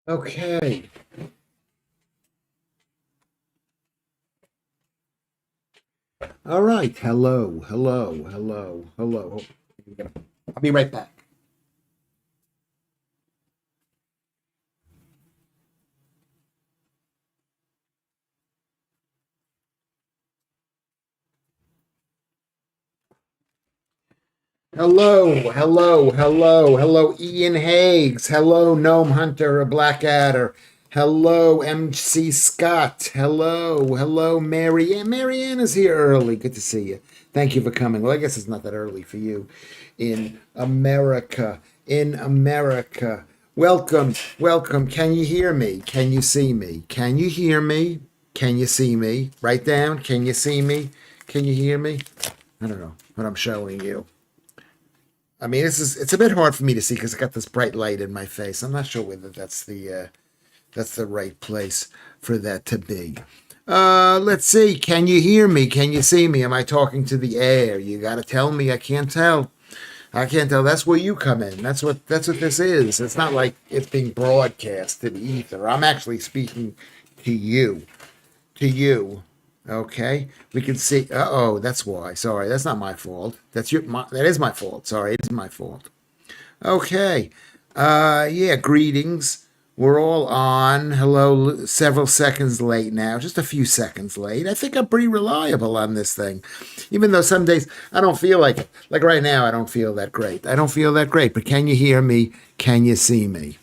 Okay. All right. Hello. Hello. Hello. Hello. I'll be right back. Hello. Hello. Hello. Hello. Ian Higgs. Hello. Gnome Hunter, a Blackadder. Hello. MC Scott. Hello. Hello. Marianne. Marianne is here early. Good to see you. Thank you for coming. Well, I guess it's not that early for you in America. In America. Welcome, welcome. Can you hear me? Can you see me? Can you hear me? Can you see me? Write down. Can you see me? Can you hear me? I don't know what I'm showing you. I mean, it's a bit hard for me to see because I got this bright light in my face. I'm not sure whether that's the right place for that to be. Let's see. Can you hear me? Can you see me? Am I talking to the air? You got to tell me. I can't tell. I can't tell. That's where you come in. That's what this is. It's not like it's being broadcast to the ether. I'm actually speaking to you. To you. Okay. We can see. Oh, that's why. Sorry, that's not my fault. That is my fault. Sorry, it is my fault. Okay. Yeah, greetings. We're all on. Hello, several seconds late now, just a few seconds late. I think I'm pretty reliable on this thing, even though some days I don't feel like it. Like right now, I don't feel that great. I don't feel that great, but can you hear me? Can you see me?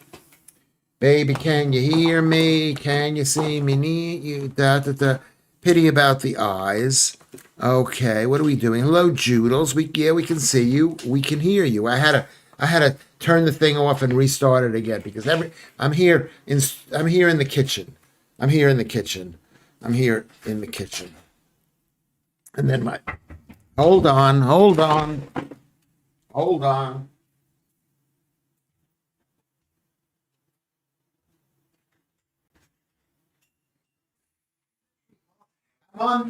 Baby, can you hear me? Can you see me? Need you? Da, da, da. Pity about the eyes. Okay, what are we doing? Hello, Joodles. We can see you. We can hear you. I had to turn the thing off and restart it again because I'm here in the kitchen. I'm here in the kitchen. I'm here in the kitchen. And then my hold on.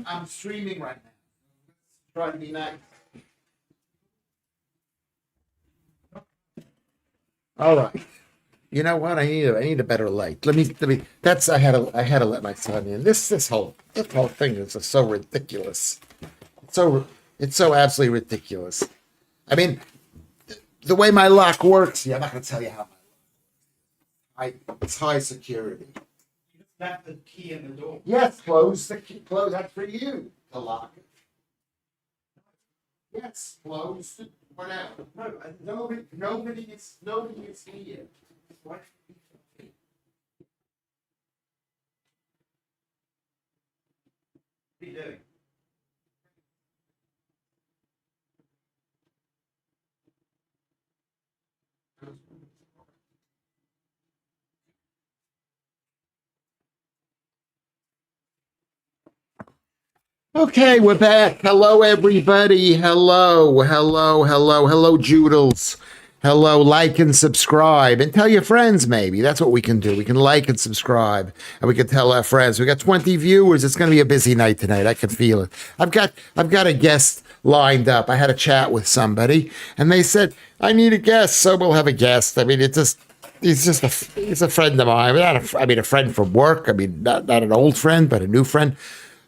I'm streaming right now. Try to be nice. All right. You know what? I need a better light. Let me. That's I had to let my son in. This whole thing is just so ridiculous. So it's so absolutely ridiculous. I mean, the way my lock works. Yeah, I'm not going to tell you how. It's high security. Snap the key in the door. Yes, close the key. Close. That's for you to lock it. Yes, close. Whatever. No, Nobody is here. what are you doing? Okay, we're back. Hello, everybody. Hello, hello, hello, hello, Joodles. Hello, like and subscribe, and tell your friends. Maybe that's what we can do. We can like and subscribe, and we can tell our friends. We got 20 viewers. It's going to be a busy night tonight. I can feel it. I've got a guest lined up. I had a chat with somebody, and they said I need a guest, so we'll have a guest. I mean, he's a friend of mine. I mean, a friend from work. I mean, not an old friend, but a new friend.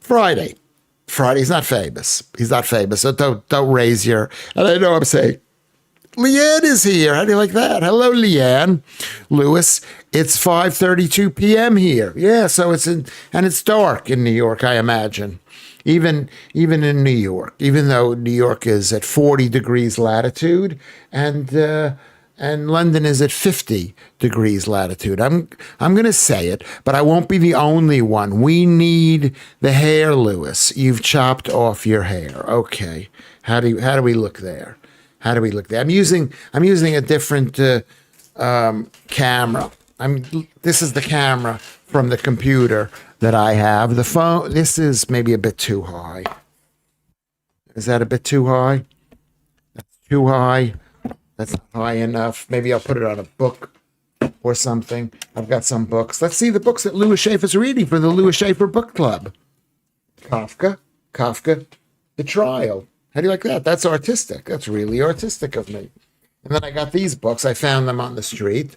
Friday. He's not famous. He's not famous. So don't raise your. And I know I'm saying, Leanne is here. How do you like that? Hello, Leanne. Lewis. It's 5:32 p.m. here. Yeah, so it's dark in New York. I imagine, even in New York, even though New York is at 40 degrees latitude, and London is at 50 degrees latitude. I'm going to say it, but I won't be the only one. We need the hair, Lewis. You've chopped off your hair. Okay. How do we look there? How do we look there? I'm using a different camera. This is the camera from the computer that I have. The phone. This is maybe a bit too high. Is that a bit too high? That's too high. That's not high enough. Maybe I'll put it on a book or something. I've got some books. Let's see the books that Lewis Schaffer's reading for the Lewis Schaffer Book Club. Kafka, The Trial. How do you like that? That's artistic. That's really artistic of me. And then I got these books. I found them on the street.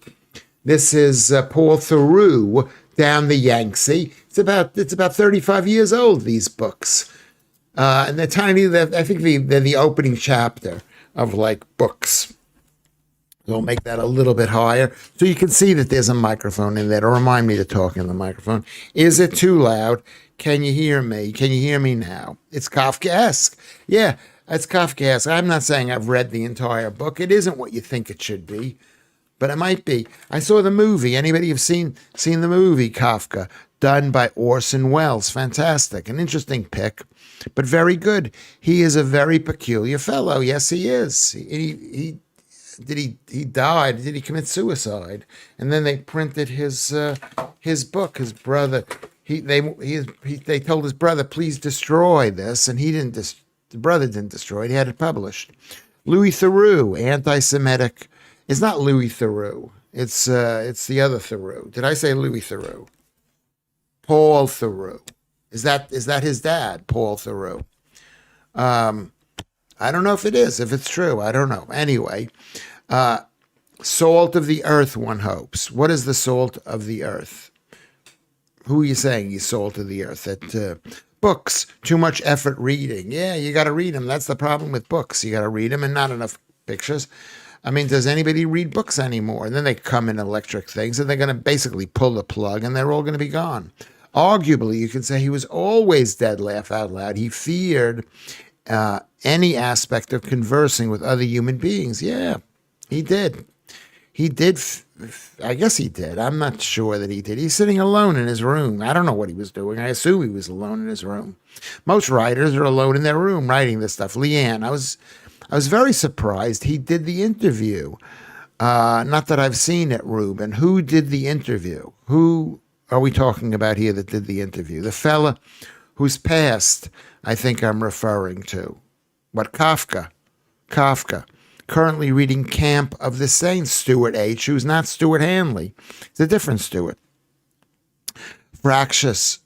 This is Paul Theroux down the Yangtze. It's about 35 years old, these books. And they're tiny. I think they're the opening chapter of like books. We'll make that a little bit higher so you can see that there's a microphone in there to remind me to talk in the microphone. Is it too loud? Can you hear me? Can you hear me now? It's Kafkaesque. Yeah, it's Kafkaesque. I'm not saying I've read the entire book. It isn't what you think it should be, but it might be. I saw the movie. Anybody have seen the movie Kafka, done by Orson Welles? Fantastic, an interesting pick, but very good. He is a very peculiar fellow. Yes, he is. He died. Did he commit suicide? And then they printed his book. His brother. They told his brother, please destroy this, and he didn't. The brother didn't destroy it. He had it published. Louis Theroux, anti-Semitic. It's not Louis Theroux. It's the other Theroux. Did I say Louis Theroux? Paul Theroux. Is that his dad, Paul Theroux? I don't know if it is. If it's true, I don't know. Anyway, salt of the earth, one hopes. What is the salt of the earth? Who are you saying he's salt of the earth? That books, too much effort reading. Yeah, you got to read them. That's the problem with books. You got to read them and not enough pictures. I mean, does anybody read books anymore? And then they come in electric things and they're going to basically pull the plug and they're all going to be gone. Arguably, you can say he was always dead, laugh out loud. He feared any aspect of conversing with other human beings. Yeah, he did. He did. I guess he did. I'm not sure that he did. He's sitting alone in his room. I don't know what he was doing. I assume he was alone in his room. Most writers are alone in their room writing this stuff. Leanne, I was very surprised he did the interview. Not that I've seen it, Ruben. Who did the interview? Who are we talking about here that did the interview? The fella who's passed, I think I'm referring to. What, Kafka? Kafka. Currently reading Camp of the Saints, Stuart H., who's not Stuart Hanley. It's a different Stuart. Fractions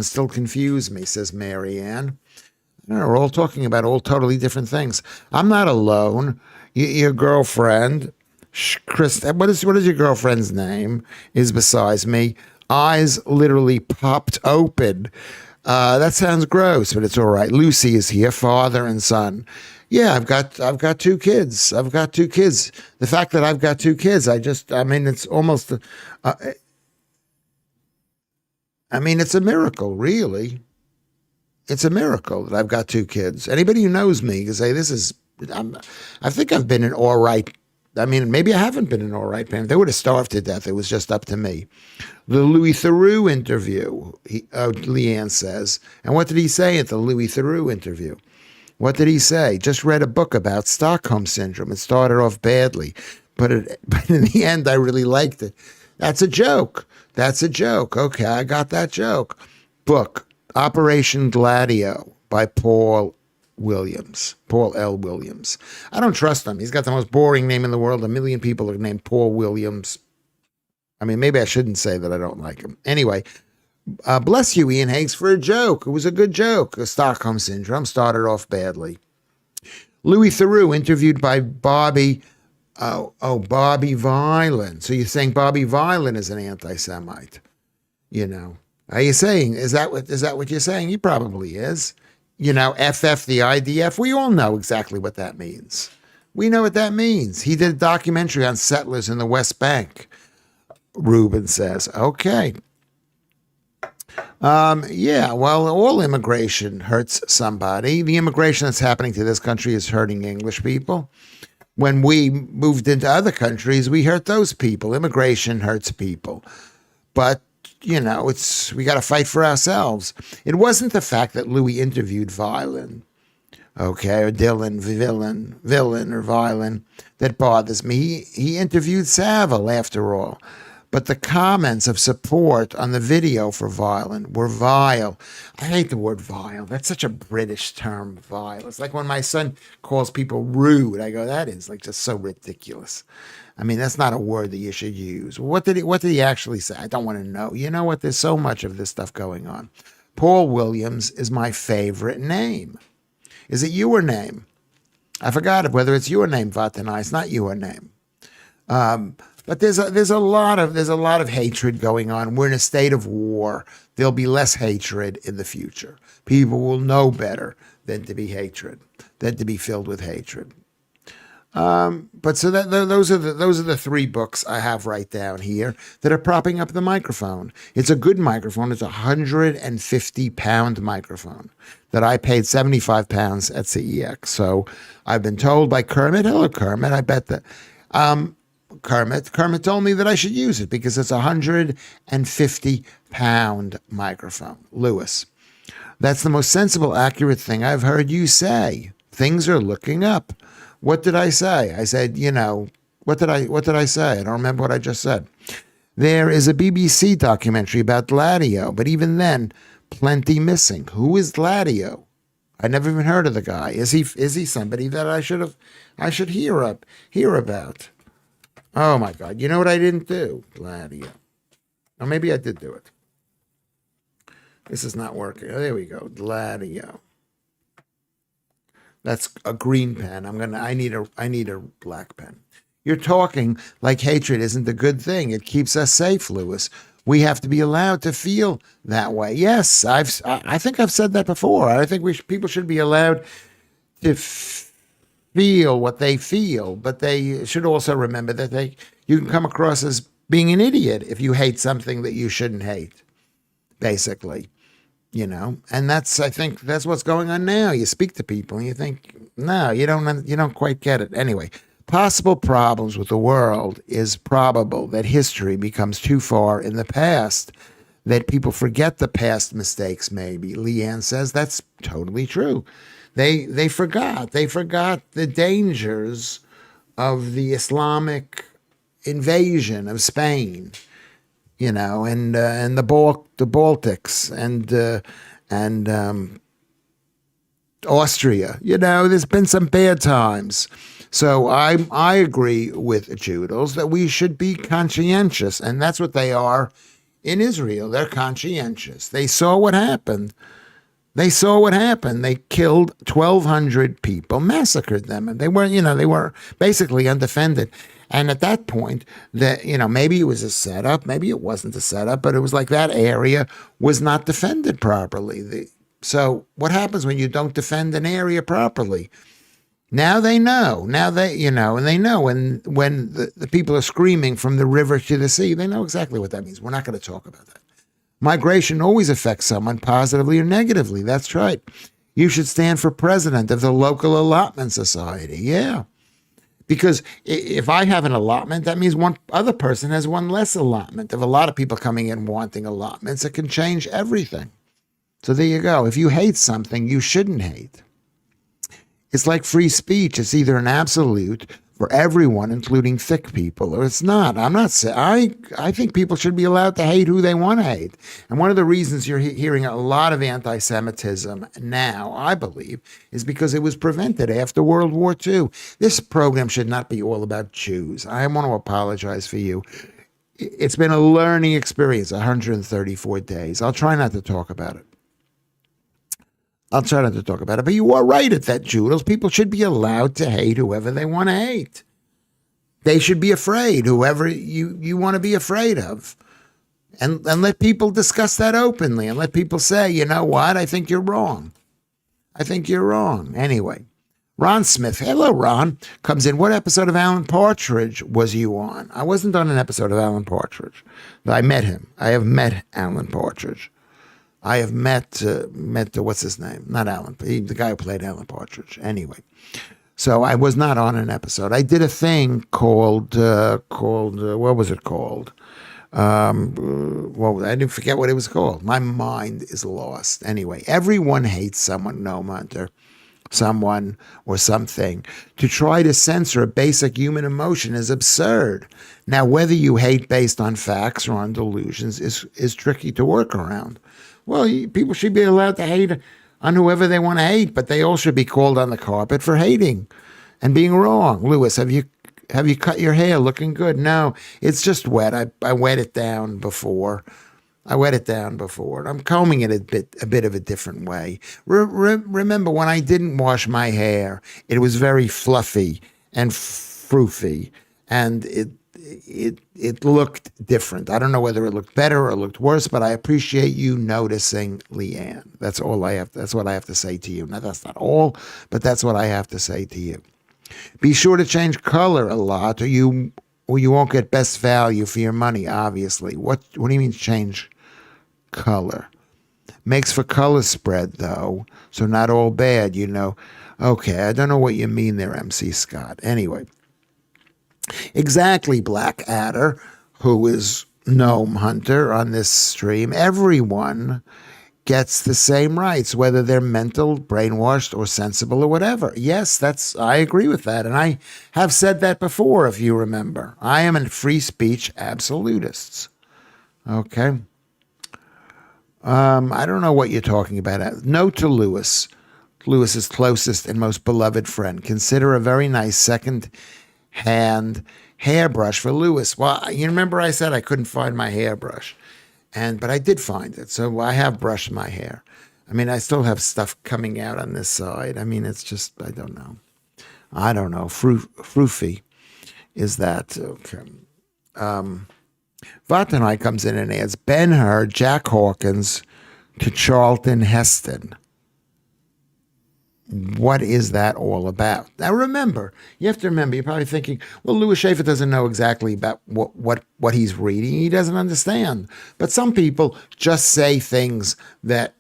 still confuse me, says Marianne. We're all talking about all totally different things. I'm not alone. Your girlfriend, Chris, what is your girlfriend's name? Is besides me. Eyes literally popped open. That sounds gross, but it's all right. Lucy is here, father and son. Yeah, I've got two kids. I've got two kids. The fact that I've got two kids, it's almost, it's a miracle, really. It's a miracle that I've got two kids. Anybody who knows me can say I think I've been an all right. Maybe I haven't been an all right parent. They would have starved to death. It was just up to me. The Louis Theroux interview, Leanne says. And what did he say at the Louis Theroux interview? What did he say? Just read a book about Stockholm Syndrome. It started off badly, but in the end, I really liked it. That's a joke. Okay, I got that joke. Book, Operation Gladio by Paul L. Williams. I don't trust him. He's got the most boring name in the world. 1 million people are named Paul Williams. Maybe I shouldn't say that I don't like him. Anyway, bless you, Ian Higgs, for a joke. It was a good joke. The Stockholm Syndrome started off badly. Louis Theroux, interviewed by Bobby Violin. So you're saying Bobby Violin is an anti-Semite? Are you saying, is that what you're saying? He probably is. FF the IDF. We all know exactly what that means. We know what that means. He did a documentary on settlers in the West Bank, Ruben says. Okay. All immigration hurts somebody. The immigration that's happening to this country is hurting English people. When we moved into other countries, we hurt those people. Immigration hurts people. But, we got to fight for ourselves. It wasn't the fact that Louis interviewed Violin, okay, or Villain or Violin, that bothers me. He interviewed Savile, after all. But the comments of support on the video for Violin were vile. I hate the word vile. That's such a British term, vile. It's like when my son calls people rude. I go, that is just so ridiculous. That's not a word that you should use. What did he actually say? I don't want to know. You know what? There's so much of this stuff going on. Paul Williams is my favorite name. Is it your name? I forgot whether it's your name, Vatanai. It's not your name. But there's a lot of hatred going on. We're in a state of war. There'll be less hatred in the future. People will know better than to be filled with hatred. But so those are the three books I have right down here that are propping up the microphone. It's a good microphone. It's a 150-pound microphone that I paid 75 pounds at CEX. So I've been told by Kermit. Hello, Kermit. I bet that Kermit told me that I should use it because it's a 150-pound microphone. Lewis, that's the most sensible, accurate thing I've heard you say. Things are looking up. What did I say? I said, what did I say? I don't remember what I just said. There is a BBC documentary about Gladio, but even then, plenty missing. Who is Gladio? I never even heard of the guy. Is he somebody that I should hear about? Oh my God. You know what I didn't do? Gladio. Or maybe I did do it. This is not working. Oh, there we go. Gladio. That's a green pen. I need a black pen. You're talking like hatred isn't a good thing. It keeps us safe, Lewis. We have to be allowed to feel that way. Yes, I think I've said that before. I think people should be allowed to feel what they feel, but they should also remember that you can come across as being an idiot if you hate something that you shouldn't hate, basically. And I think that's what's going on now. You speak to people and you think, no, you don't quite get it. Anyway, possible problems with the world is probable that history becomes too far in the past, that people forget the past mistakes. Maybe Leanne says that's totally true. They forgot the dangers of the Islamic invasion of Spain. And the Baltics and Austria. There's been some bad times. So I agree with Judels that we should be conscientious, and that's what they are in Israel. They're conscientious. They saw what happened. They killed 1,200 people, massacred them, and they were basically undefended. And at that point, maybe it was a setup, maybe it wasn't a setup, but it was like that area was not defended properly. So what happens when you don't defend an area properly? Now they know. Now and they know when the people are screaming from the river to the sea, they know exactly what that means. We're not going to talk about that. Migration always affects someone positively or negatively. That's right. You should stand for president of the local allotment society. Yeah. Because if I have an allotment, that means one other person has one less allotment. If a lot of people coming in wanting allotments, it can change everything. So there you go. If you hate something, you shouldn't hate. It's like free speech. It's either an absolute for everyone, including thick people, or it's not. I'm not saying. I think people should be allowed to hate who they want to hate. And one of the reasons you're hearing a lot of anti-Semitism now, I believe, is because it was prevented after World War II. This program should not be all about Jews. I want to apologize for you. It's been a learning experience, 134 days. I'll try not to talk about it. But you are right at that, Judels. People should be allowed to hate whoever they want to hate. They should be afraid, whoever you want to be afraid of. And let people discuss that openly and let people say, you know what, I think you're wrong. Anyway, Ron Smith, hello, Ron, comes in. What episode of Alan Partridge was you on? I wasn't on an episode of Alan Partridge. But I met him. I have met Alan Partridge. I have met what's his name? Not Alan, the guy who played Alan Partridge. Anyway, so I was not on an episode. I did a thing called what was it called? I didn't forget what it was called. My mind is lost. Anyway, everyone hates someone, no Hunter, someone or something. To try to censor a basic human emotion is absurd. Now, whether you hate based on facts or on delusions is tricky to work around. Well, people should be allowed to hate on whoever they want to hate, but they all should be called on the carpet for hating and being wrong. Lewis, have you cut your hair? Looking good? No, it's just wet. I wet it down before. I'm combing it a bit of a different way. Remember, when I didn't wash my hair, it was very fluffy and froofy, and it looked different. I don't know whether it looked better or looked worse, but I appreciate you noticing, Leanne. That's all I have. That's what I have to say to you. Now that's not all, but that's what I have to say to you. Be sure to change color a lot, or you won't get best value for your money. Obviously, what do you mean change color? Makes for color spread though, so not all bad. Okay, I don't know what you mean there, MC Scott. Anyway. Exactly, Blackadder, who is Gnome Hunter on this stream. Everyone gets the same rights, whether they're mental, brainwashed, or sensible, or whatever. Yes, I agree with that. And I have said that before, if you remember. I am a free speech absolutist. Okay. I don't know what you're talking about. Note to Lewis, Lewis's closest and most beloved friend. Consider a very nice second-hand hairbrush for Lewis. Well, you remember I said I couldn't find my hairbrush, but I did find it. So I have brushed my hair. I mean, I still have stuff coming out on this side. I mean, it's just, I don't know. Froofy is that. Okay. Vatanai comes in and adds Ben-Hur, Jack Hawkins to Charlton Heston. What is that all about? Now remember, you have to remember, you're probably thinking, well, Lewis Schaffer doesn't know exactly about what he's reading. He doesn't understand. But some people just say things that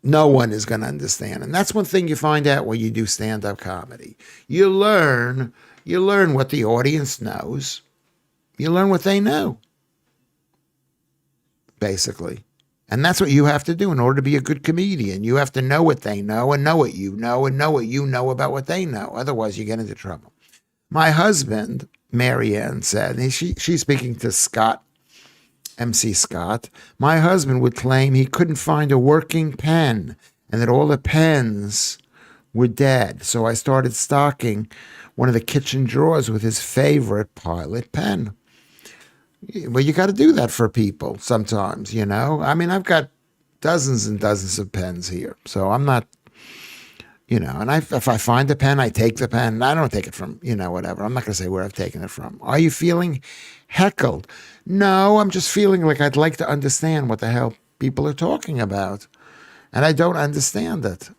no one is going to understand. And that's one thing you find out when you do stand-up comedy. You learn what the audience knows. You learn what they know, basically. And that's what you have to do in order to be a good comedian. You have to know what they know and know what you know and know what you know about what they know. Otherwise, you get into trouble. My husband, Marianne, said, and she's speaking to Scott, MC Scott, my husband would claim he couldn't find a working pen and that all the pens were dead. So I started stocking one of the kitchen drawers with his favorite Pilot pen. Well, you got to do that for people sometimes, I mean, I've got dozens and dozens of pens here, so I'm not, and if I find a pen, I take the pen. I don't take it from, whatever. I'm not going to say where I've taken it from. Are you feeling heckled? No, I'm just feeling like I'd like to understand what the hell people are talking about, and I don't understand it.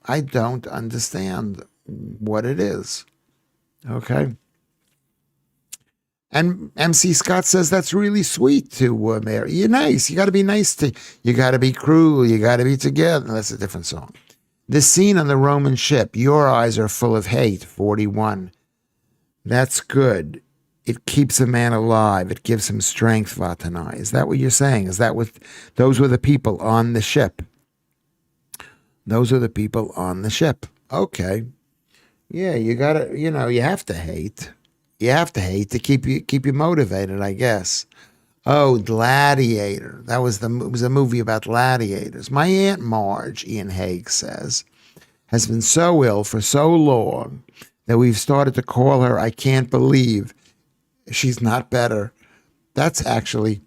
I don't understand what it is. Okay. And MC Scott says that's really sweet to Mary. You're nice. You got to be nice you got to be cruel. You got to be together. That's a different song. The scene on the Roman ship. Your eyes are full of hate. 41. That's good. It keeps a man alive. It gives him strength, Vatanai. Is that what you're saying? Is that what those were the people on the ship? Those are the people on the ship. Okay. Yeah, you got to, you have to hate. You have to hate to keep you motivated, I guess. Oh, Gladiator. It was a movie about gladiators. My Aunt Marge, Ian Haig says, has been so ill for so long that we've started to call her, I can't believe she's not better. That's actually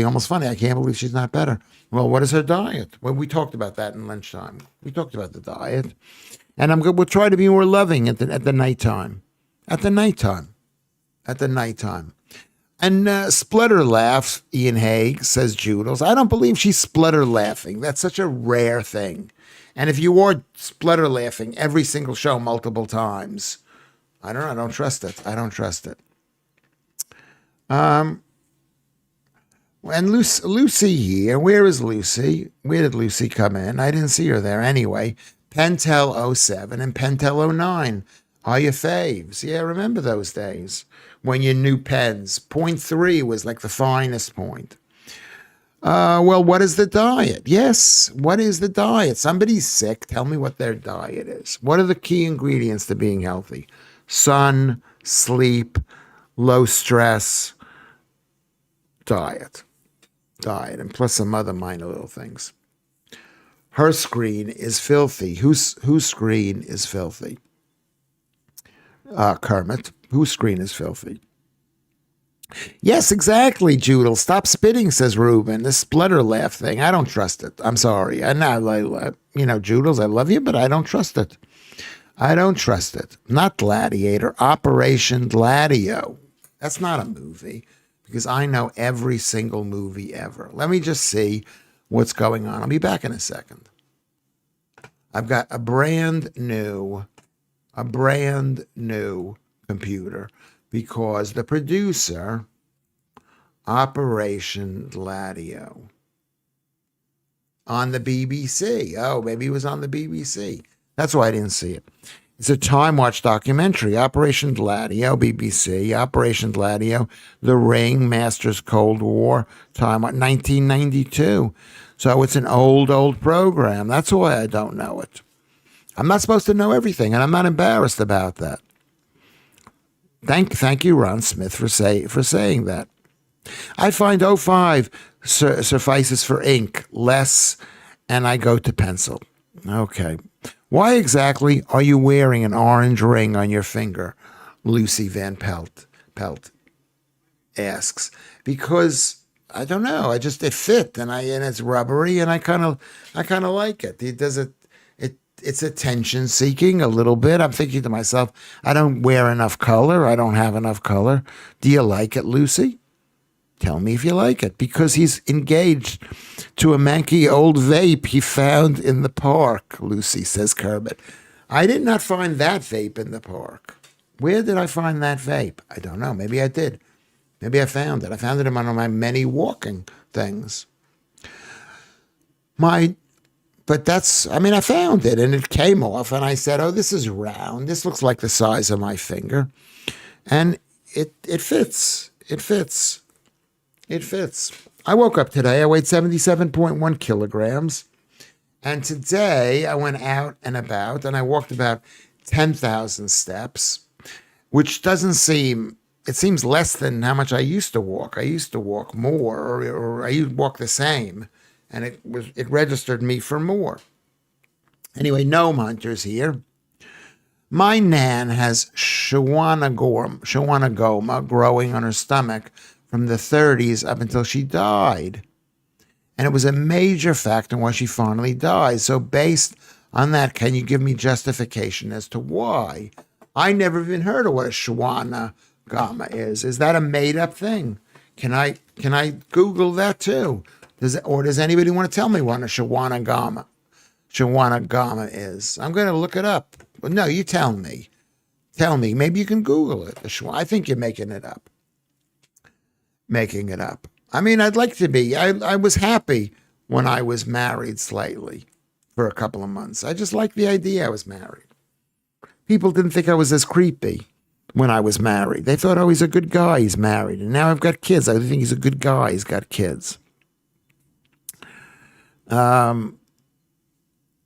almost funny. I can't believe she's not better. Well, what is her diet? Well, we talked about that in lunchtime. We talked about the diet. And we'll try to be more loving at the nighttime. At the nighttime. And splutter laughs, Ian Haig, says Judels. I don't believe she's splutter laughing. That's such a rare thing. And if you are splutter laughing every single show multiple times, I don't know. I don't trust it. And Lucy here. Where is Lucy? Where did Lucy come in? I didn't see her there. Anyway, Pentel 07 and Pentel 09 are your faves. Yeah, remember those days when you knew pens. 0.3 was like the finest point. Well, what is the diet? Yes, what is the diet? Somebody's sick. Tell me what their diet is. What are the key ingredients to being healthy? Sun, sleep, low stress, diet, and plus some other minor little things. Her screen is filthy. Whose screen is filthy? Kermit, whose screen is filthy? Yes, exactly, Judel. Stop spitting, says Ruben. This splutter laugh thing, I don't trust it. I'm sorry. Judels, I love you, but I don't trust it. Not Gladiator, Operation Gladio. That's not a movie because I know every single movie ever. Let me just see what's going on. I'll be back in a second. I've got a brand new computer because the producer, Operation Gladio, on the BBC. Oh, maybe he was on the BBC. That's why I didn't see it. It's a Time Watch documentary, Operation Gladio, BBC, Operation Gladio, The Ring, Masters Cold War, Time Watch, 1992. So it's an old program. That's why I don't know it. I'm not supposed to know everything, and I'm not embarrassed about that. Thank you, Ron Smith, for saying that. I find 05 suffices for ink, less, and I go to pencil. Okay. Why exactly are you wearing an orange ring on your finger? Lucy Van Pelt asks. Because I don't know. It fit, and it's rubbery, and I kind of like it. It's attention seeking a little bit. I'm thinking to myself, I don't wear enough color. I don't have enough color. Do you like it, Lucy? Tell me if you like it, because he's engaged to a manky old vape he found in the park, Lucy, says Kermit. I did not find that vape in the park. Where did I find that vape? I don't know. Maybe I did. Maybe I found it. I found it in one of my many walking things. I found it, and it came off, and I said, oh, this is round. This looks like the size of my finger. And it fits. It fits. It fits. I woke up today. I weighed 77.1 kilograms. And today I went out and about, and I walked about 10,000 steps, which it seems less than how much I used to walk. I used to walk more, or I used to walk the same, and it registered me for more. Anyway, Gnome Hunter's here. My Nan has schwannagoma growing on her stomach from the 30s up until she died. And it was a major factor why she finally died. So based on that, can you give me justification as to why? I never even heard of what a schwannagoma is. Is that a made-up thing? Can I Google that too? Does anybody want to tell me what a schwannagoma is? I'm going to look it up. Well, no, you tell me. Tell me. Maybe you can Google it. I think you're making it up. I mean, I'd like to be. I was happy when I was married slightly for a couple of months. I just liked the idea I was married. People didn't think I was as creepy when I was married. They thought, oh, he's a good guy, he's married. And now I've got kids. I think he's a good guy, he's got kids.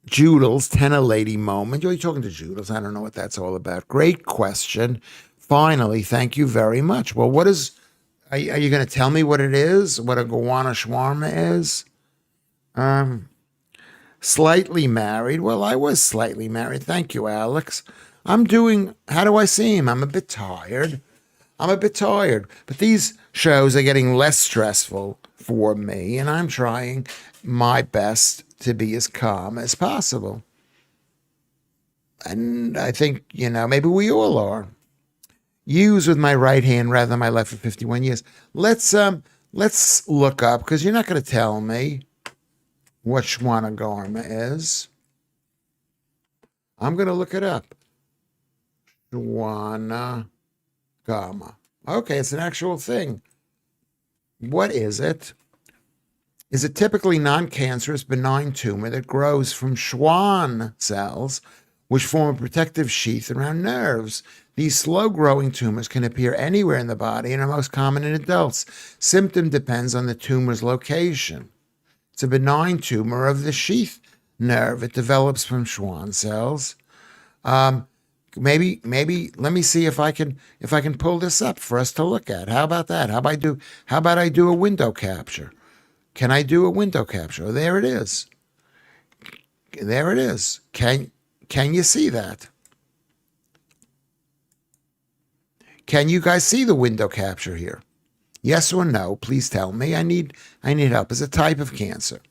Joodles, Tenor Lady moment. You're talking to Joodles. I don't know what that's all about. Great question. Finally, thank you very much. Well, are you going to tell me what it is? What a guana shawarma is? Slightly married. Well, I was slightly married. Thank you, Alex. How do I seem? I'm a bit tired. But these shows are getting less stressful for me, and I'm trying my best to be as calm as possible. And I think, maybe we all are. Use with my right hand rather than my left for 51 years. Let's look up, because you're not going to tell me what schwannagoma is. I'm going to look it up. Schwannagoma. Okay, it's an actual thing. What is it? Is a typically non-cancerous benign tumor that grows from Schwann cells, which form a protective sheath around nerves. These slow-growing tumors can appear anywhere in the body and are most common in adults. Symptom depends on the tumor's location. It's a benign tumor of the sheath nerve. It develops from Schwann cells. Maybe let me see if I can pull this up for us to look at. How about that? How about I do a window capture? Can I do a window capture? Oh, there it is. There it is. Can you see that? Can you guys see the window capture here? Yes or no? Please tell me. I need help. It's a type of cancer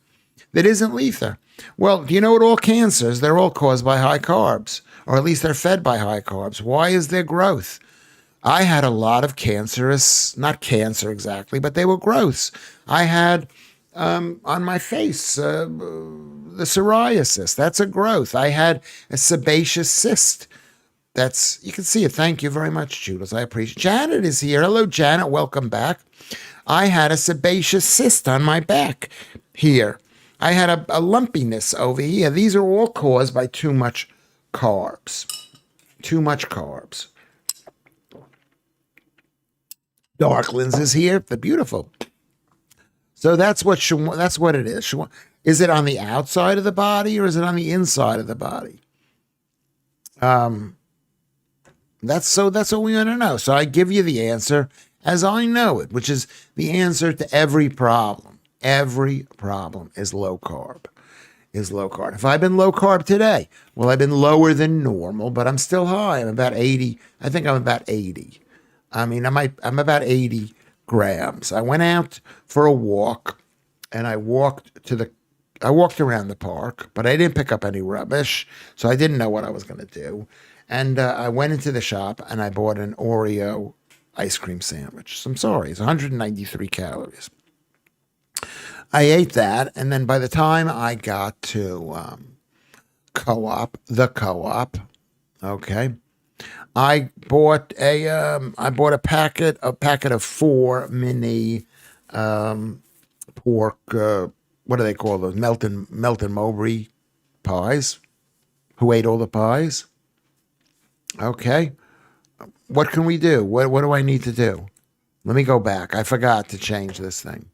that isn't lethal. Well, do you know what all cancers? They're all caused by high carbs, or at least they're fed by high carbs. Why is there growth? I had a lot of cancerous, not cancer exactly, but they were growths. I had on my face the psoriasis. That's a growth. I had a sebaceous cyst. That's, you can see it. Thank you very much, Judas. I appreciate it. Janet is here. Hello, Janet. Welcome back. I had a sebaceous cyst on my back here. I had a lumpiness over here. These are all caused by too much carbs. Too much carbs. Darklins is here. They're beautiful. So that's what that's what it is. Is it on the outside of the body or is it on the inside of the body? That's what we want to know. So I give you the answer as I know it, which is the answer to every problem. Every problem is low carb. Is low carb. If I've been low carb today, well, I've been lower than normal, but I'm still high. I'm about 80. I think I'm about 80. I mean, I'm about 80 grams. I went out for a walk and I walked around the park, but I didn't pick up any rubbish. So I didn't know what I was going to do. And I went into the shop and I bought an Oreo ice cream sandwich. So I'm sorry, it's 193 calories. I ate that, and then by the time I got to the co-op, okay, I bought a packet of 4 mini pork. What do they call those? Melton Mowbray pies. Who ate all the pies? Okay. What can we do? What do I need to do? Let me go back. I forgot to change this thing.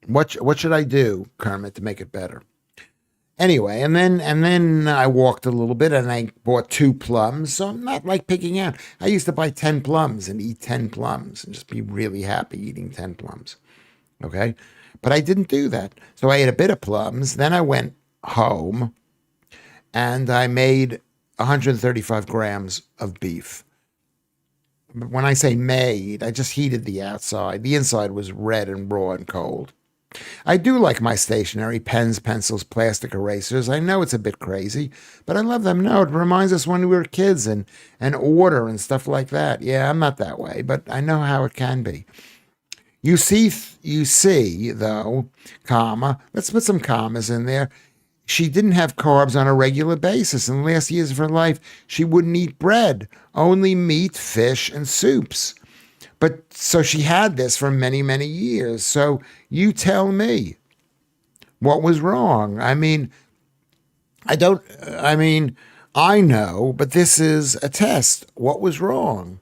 What should I do, Kermit, to make it better? Anyway, and then I walked a little bit and I bought 2 plums. So I'm not like picking out. I used to buy 10 plums and eat 10 plums and just be really happy eating 10 plums. Okay? But I didn't do that. So I ate a bit of plums. Then I went home and I made 135 grams of beef. When I say made, I just heated the outside. The inside was red and raw and cold. I do like my stationery, pens, pencils, plastic erasers. I know it's a bit crazy, but I love them. No, it reminds us when we were kids and order and stuff like that. Yeah, I'm not that way, but I know how it can be. You see, though, comma, let's put some commas in there. She didn't have carbs on a regular basis. In the last years of her life, she wouldn't eat bread, only meat, fish, and soups. But so she had this for many, many years. So you tell me what was wrong. I know, but this is a test. What was wrong?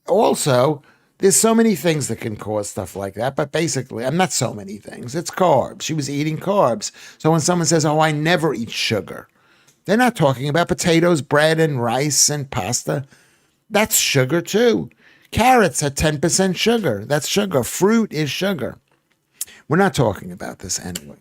Also, there's so many things that can cause stuff like that, but basically, I'm not so many things. It's carbs. She was eating carbs. So when someone says, oh, I never eat sugar, they're not talking about potatoes, bread, and rice, and pasta. That's sugar, too. Carrots are 10% sugar. That's sugar. Fruit is sugar. We're not talking about this anyway.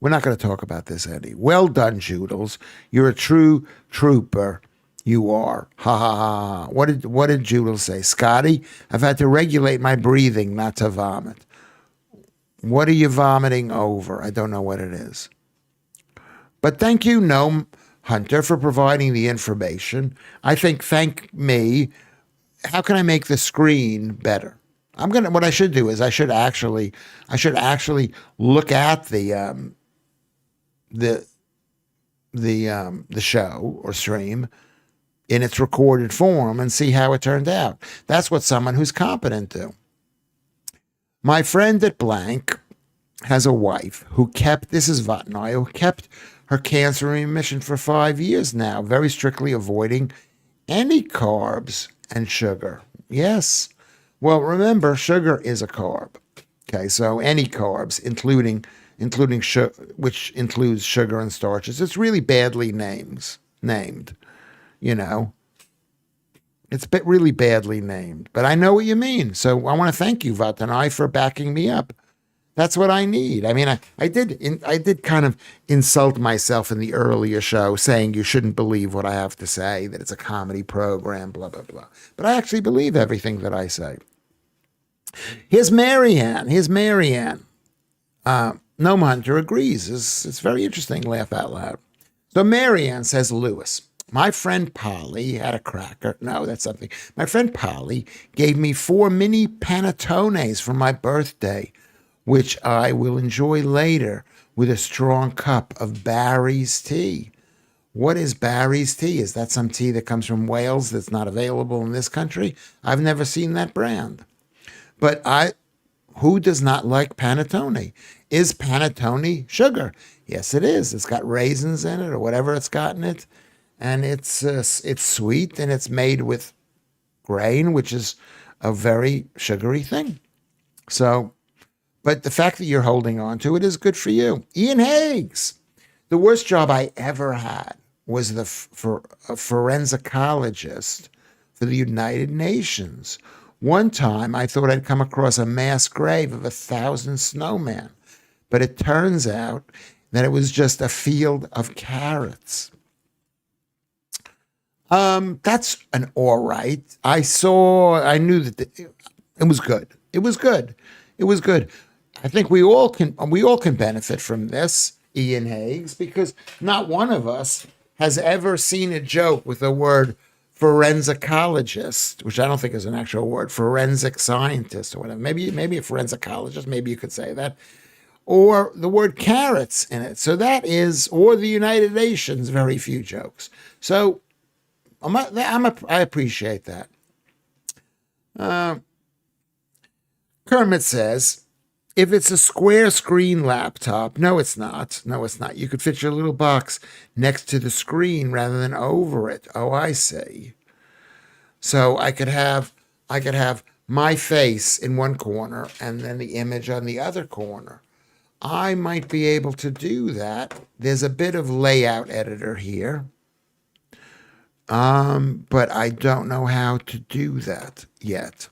We're not going to talk about this, Eddie. Well done, Joodles. You're a true trooper. You are. Ha ha ha. What did Joodles say? Scotty, I've had to regulate my breathing not to vomit. What are you vomiting over? I don't know what it is. But thank you, Gnome Hunter, for providing the information. I think thank me. How can I make the screen better? What I should do is I should actually look at the show or stream in its recorded form and see how it turned out. That's what someone who's competent do. My friend at blank has a wife who kept her cancer remission for 5 years now, very strictly avoiding any carbs and sugar. Yes. Well, remember, sugar is a carb. Okay, so any carbs, including sugar, which includes sugar and starches, it's really badly named. You know, it's really badly named. But I know what you mean. So I want to thank you, Vatanai, for backing me up. That's what I need. I mean, I did kind of insult myself in the earlier show saying you shouldn't believe what I have to say, that it's a comedy program, blah, blah, blah. But I actually believe everything that I say. Here's Marianne. Gnome Hunter agrees. It's very interesting, laugh out loud. So Marianne says, Lewis, My friend Polly had a cracker. No, that's something. My friend Polly gave me 4 mini panettones for my birthday, which I will enjoy later with a strong cup of Barry's tea. What is Barry's tea? Is that some tea that comes from Wales that's not available in this country? I've never seen that brand. But who does not like panettone? Is panettone sugar? Yes, it is. It's got raisins in it or whatever it's got in it, and it's sweet and it's made with grain, which is a very sugary thing. So, but the fact that you're holding on to it is good for you. Ian Higgs, the worst job I ever had was for a forensicologist for the United Nations. One time I thought I'd come across a mass grave of 1,000 snowmen, but it turns out that it was just a field of carrots. That's an all right. I knew that it was good. It was good. It was good. I think we all can benefit from this, Ian Higgs, because not one of us has ever seen a joke with the word forensicologist, which I don't think is an actual word, forensic scientist or whatever. Maybe a forensicologist, maybe you could say that, or the word carrots in it. So that is, or the United Nations, very few jokes. So I appreciate that. Kermit says, if it's a square screen laptop, no, it's not. No, it's not. You could fit your little box next to the screen rather than over it. Oh, I see. So I could have my face in one corner and then the image on the other corner. I might be able to do that. There's a bit of layout editor here. But I don't know how to do that yet.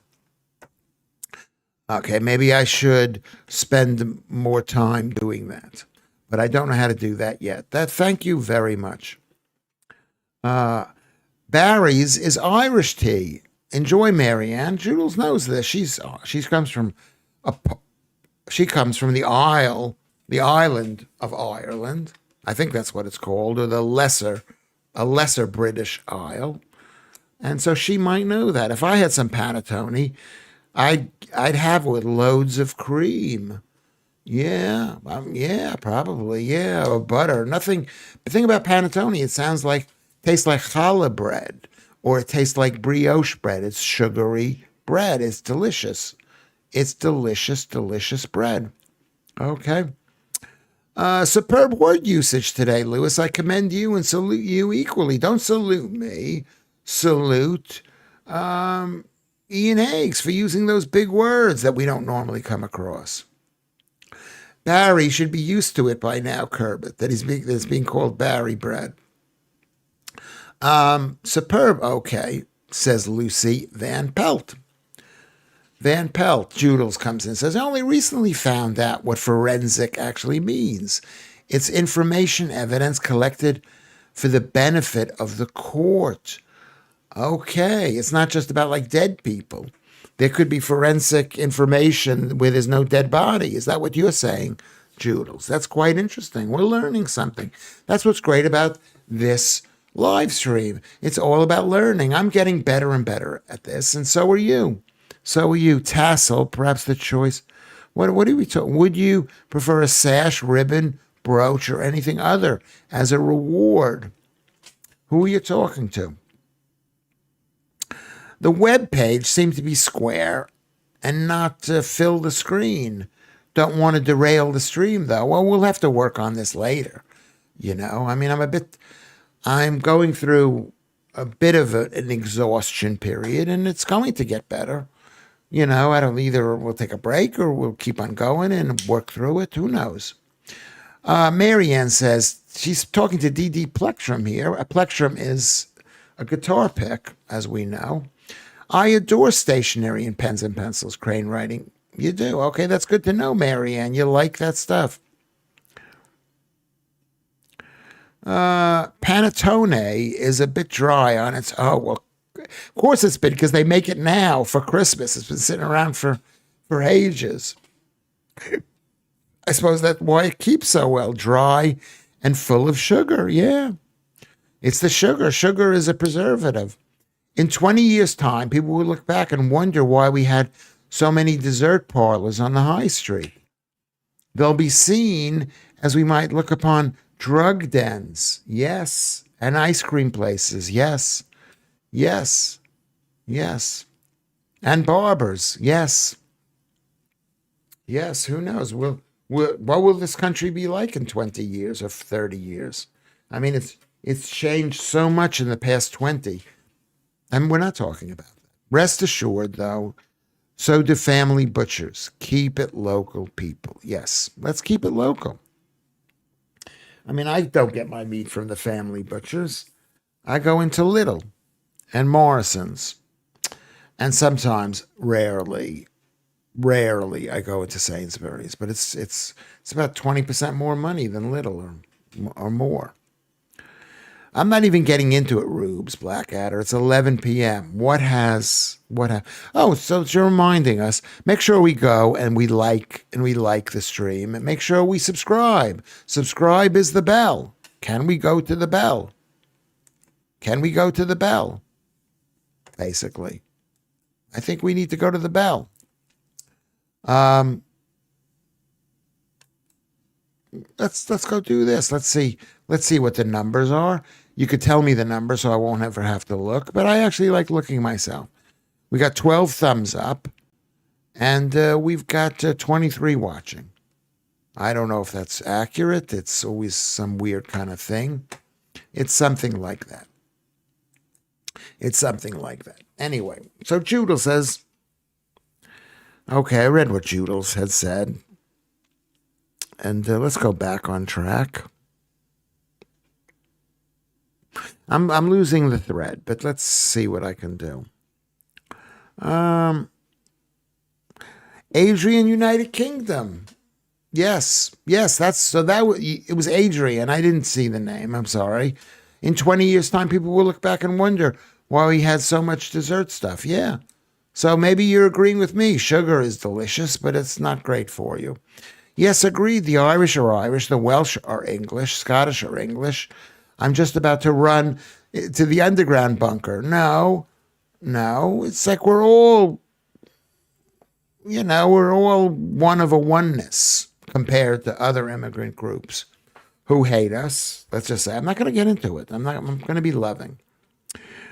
Okay, maybe I should spend more time doing that, but I don't know how to do that yet. Thank you very much. Barry's is Irish tea. Enjoy, Marianne. Jules knows this. She comes from a she comes from the island of Ireland. I think that's what it's called, or a lesser British isle. And so she might know that. If I had some panettone, I'd have it with loads of cream. Yeah, probably, yeah, or butter. Nothing. The thing about panettone, it tastes like challah bread, or it tastes like brioche bread. It's sugary bread. It's delicious. It's delicious, delicious bread. Okay. Superb word usage today, Lewis. I commend you and salute you equally. Don't salute me. Salute Ian Higgs for using those big words that we don't normally come across. Barry should be used to it by now, Kermit, that it's being called Barry bread. Superb, okay, says Lucy Van Pelt. Van Pelt, Joodles comes in and says, I only recently found out what forensic actually means. It's information evidence collected for the benefit of the court. Okay, it's not just about like dead people. There could be forensic information where there's no dead body. Is that what you're saying, Joodles? That's quite interesting. We're learning something. That's what's great about this live stream. It's all about learning. I'm getting better and better at this, and so are you. So are you. Tassel, perhaps the choice. What are we talking? Would you prefer a sash, ribbon, brooch, or anything other as a reward? Who are you talking to? The web page seemed to be square and not fill the screen. Don't want to derail the stream, though. Well, we'll have to work on this later. I mean, I'm going through a bit of an exhaustion period, and it's going to get better. I don't either. We'll take a break or we'll keep on going and work through it. Who knows? Marianne says she's talking to D.D. Plectrum here. A plectrum is a guitar pick, as we know. I adore stationery and pens and pencils, Crane writing. You do? Okay, that's good to know, Marianne. You like that stuff. Panettone is a bit dry on its. Oh, well, of course it's been because they make it now for Christmas. It's been sitting around for ages. I suppose that's why it keeps so well, dry and full of sugar. Yeah. It's the sugar. Sugar is a preservative. In 20 years' time, people will look back and wonder why we had so many dessert parlors on the high street. They'll be seen as we might look upon drug dens, yes, and ice cream places, yes, yes, yes, and barbers, yes, yes. Who knows? What will this country be like in 20 years or 30 years? I mean, it's changed so much in the past 20, and we're not talking about that. Rest assured, though, so do family butchers. Keep it local, people. Yes, let's keep it local. I mean, I don't get my meat from the family butchers. I go into Lidl and Morrison's, and sometimes, rarely, I go into Sainsbury's. But it's about 20% more money than Lidl or more. I'm not even getting into it, Rubes, Blackadder. It's 11 p.m. Oh, so you're reminding us. Make sure we go and we like the stream, and make sure we subscribe. Subscribe is the bell. Can we go to the bell? Can we go to the bell? Basically, I think we need to go to the bell. Let's go do this. Let's see what the numbers are. You could tell me the numbers so I won't ever have to look, but I actually like looking myself. We got 12 thumbs up, and we've got 23 watching. I don't know if that's accurate. It's always some weird kind of thing. It's something like that. Anyway, so Judel says, okay, I read what Judels had said. And let's go back on track. I'm losing the thread, but let's see what I can do. Adrian, United Kingdom. Yes, it was Adrian. I didn't see the name. I'm sorry. In 20 years' time, people will look back and wonder why we had so much dessert stuff. Yeah. So maybe you're agreeing with me. Sugar is delicious, but it's not great for you. Yes, agreed. The Irish are Irish. The Welsh are English. Scottish are English. I'm just about to run to the underground bunker. No. It's like we're all one of a oneness compared to other immigrant groups who hate us. Let's just say, I'm not going to get into it. I'm going to be loving.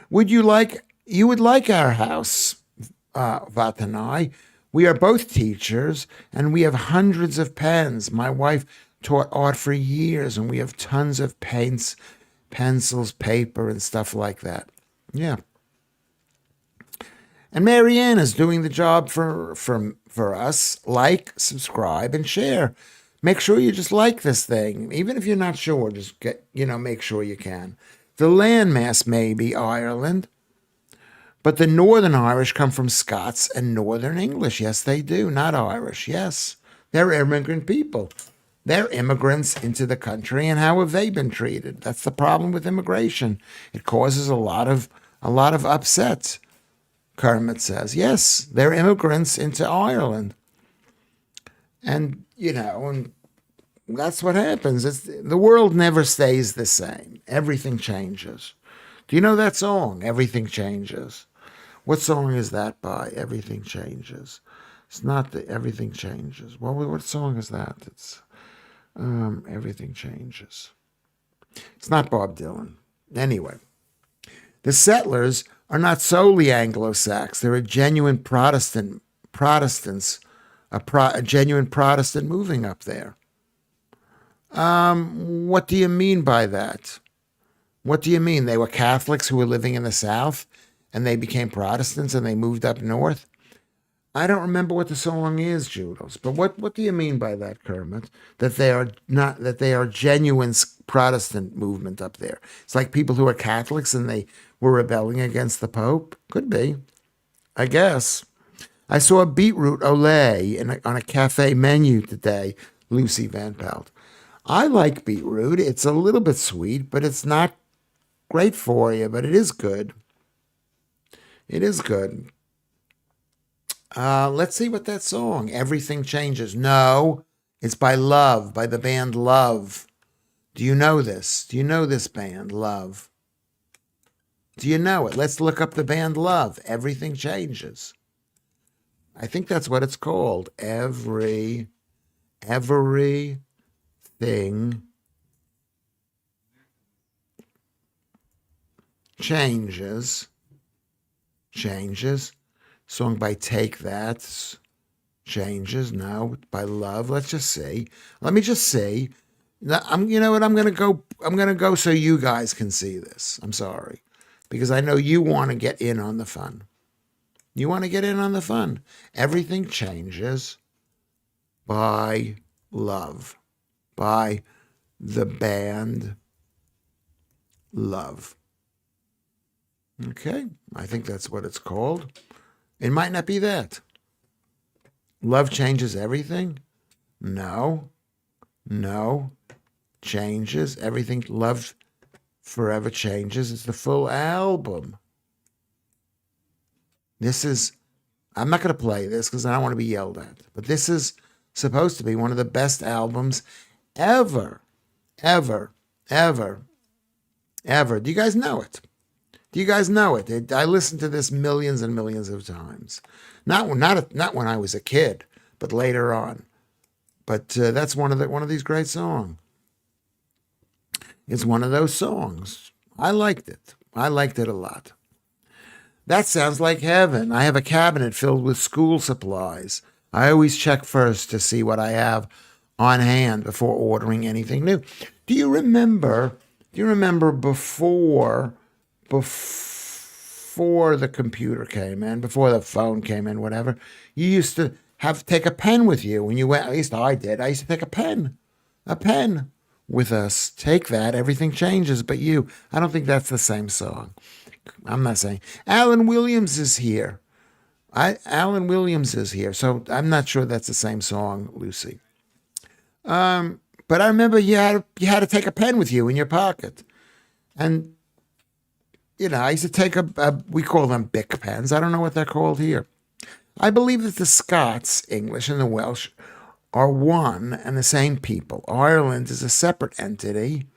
You would like our house, Vatanai. We are both teachers, and we have hundreds of pens. My wife taught art for years, and we have tons of paints, pencils, paper, and stuff like that. Yeah. And Marianne is doing the job for us. Like, subscribe, and share. Make sure you just like this thing. Even if you're not sure, just make sure you can. The landmass may be Ireland, but the Northern Irish come from Scots and Northern English. Yes, they do. Not Irish. Yes. They're immigrant people. They're immigrants into the country, and how have they been treated? That's the problem with immigration. It causes a lot of upsets, Kermit says. Yes, they're immigrants into Ireland. And, and that's what happens. The world never stays the same. Everything changes. Do you know that song, Everything Changes? What song is that by? Everything Changes. It's not the Everything Changes. What song is that? It's Everything Changes. It's not Bob Dylan. Anyway, the settlers are not solely Anglo-Saxons. They're a genuine Protestants, a genuine Protestant moving up there. What do you mean by that? What do you mean? They were Catholics who were living in the South and they became Protestants and they moved up north? I don't remember what the song is, Judels, but what do you mean by that, Kermit? That they are genuine Protestant movement up there. It's like people who are Catholics and they were rebelling against the Pope? Could be, I guess. I saw a beetroot olé on a cafe menu today, Lucy Van Pelt. I like beetroot. It's a little bit sweet, but it's not great for you, but it is good. It is good. Let's see what that song, Everything Changes. No, it's by Love, by the band Love. Do you know this? Do you know this band, Love? Do you know it? Let's look up the band Love. Everything changes. I think that's what it's called. Everything changes. Song by Take That. Changes. No, by Love. Let's just see. Let me just see. You know what? I'm gonna go so you guys can see this. I'm sorry, because I know you want to get in on the fun. You want to get in on the fun. Everything changes by Love, by the band Love. Okay, I think that's what it's called. It might not be that. Love changes everything? No. Changes everything. Love forever changes. It's the full album. I'm not going to play this because I don't want to be yelled at, but this is supposed to be one of the best albums ever. Do you guys know it? I listened to this millions and millions of times. Not when I was a kid, but later on. But that's one of these great songs. It's one of those songs. I liked it. I liked it a lot. That sounds like heaven. I have a cabinet filled with school supplies. I always check first to see what I have on hand before ordering anything new. Do you remember before the computer came in, before the phone came in, whatever, you used to take a pen with you when you went, at least I did. I used to take a pen with us. Take that, everything changes but you. I don't think that's the same song. I'm not saying. Alan Williams is here. So I'm not sure that's the same song, Lucy. But I remember you had to take a pen with you in your pocket. And, I used to take we call them Bic pens. I don't know what they're called here. I believe that the Scots, English, and the Welsh are one and the same people. Ireland is a separate entity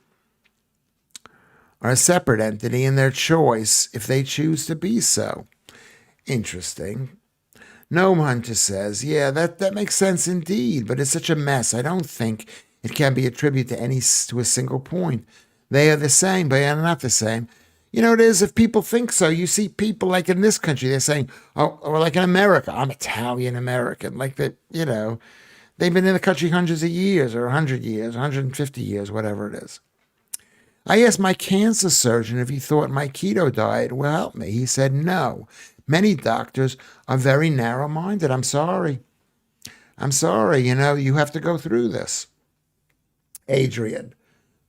in their choice if they choose to be so. Interesting. Gnome Hunter says, yeah, that makes sense indeed, but it's such a mess. I don't think it can be attributed to a single point. They are the same, but they are not the same. It is if people think so. You see people like in this country, they're saying, or like in America, I'm Italian American. Like they've been in the country hundreds of years or 100 years, 150 years, whatever it is. I asked my cancer surgeon if he thought my keto diet will help me. He said no. Many doctors are very narrow-minded. I'm sorry. You have to go through this, Adrian.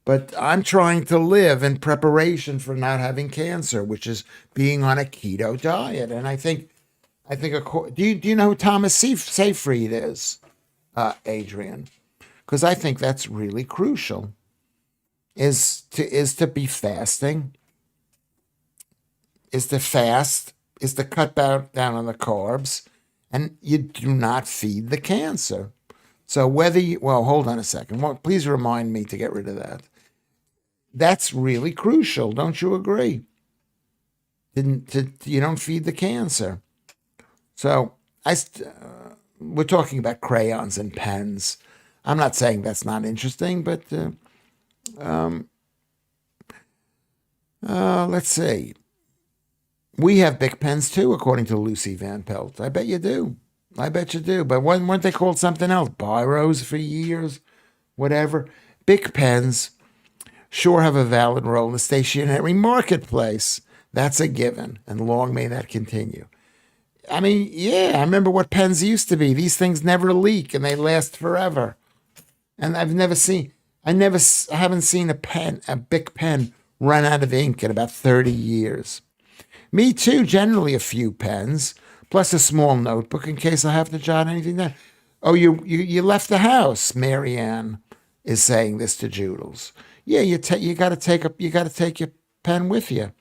But I'm trying to live in preparation for not having cancer, which is being on a keto diet. And I think, do you know who Thomas Seyfried is, Adrian? Because I think that's really crucial. Is to be fasting. Is to fast. Is to cut down on the carbs, and you do not feed the cancer. So hold on a second. Well, please remind me to get rid of that. That's really crucial. Don't you agree? You don't feed the cancer. So we're talking about crayons and pens. I'm not saying that's not interesting, but let's see. We have Bic pens too, according to Lucy Van Pelt. I bet you do. But weren't they called something else? Biros for years? Whatever. Bic pens sure have a valid role in the stationary marketplace. That's a given, and long may that continue. I mean, yeah, I remember what pens used to be. These things never leak, and they last forever. And I haven't seen a Bic pen run out of ink in about 30 years. Me too, generally a few pens, plus a small notebook in case I have to jot anything down. Oh, you left the house, Marianne is saying this to Joodles. Yeah, you got to take your pen with you.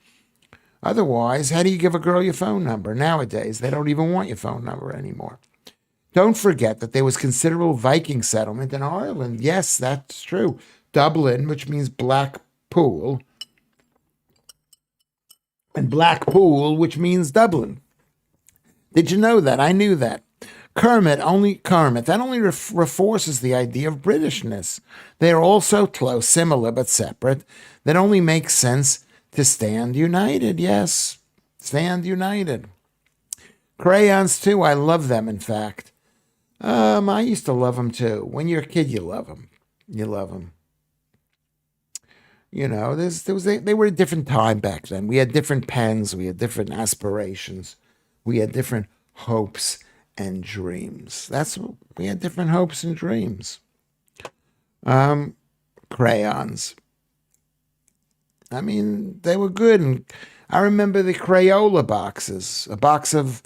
Otherwise, how do you give a girl your phone number? Nowadays, they don't even want your phone number anymore. Don't forget that there was considerable Viking settlement in Ireland. Yes, that's true. Dublin, which means Black Pool, and Blackpool, which means Dublin. Did you know that? I knew that. Kermit, that only reinforces the idea of Britishness. They are all so close, similar but separate, that only makes sense to stand united. Yes, stand united. Crayons, too, I love them, in fact. I used to love them, too. When you're a kid, you love them. You love them. You know, they were a different time back then. We had different pens, we had different aspirations, we had different hopes and dreams. We had different hopes and dreams. Crayons. I mean, they were good. And I remember the Crayola boxes, a box of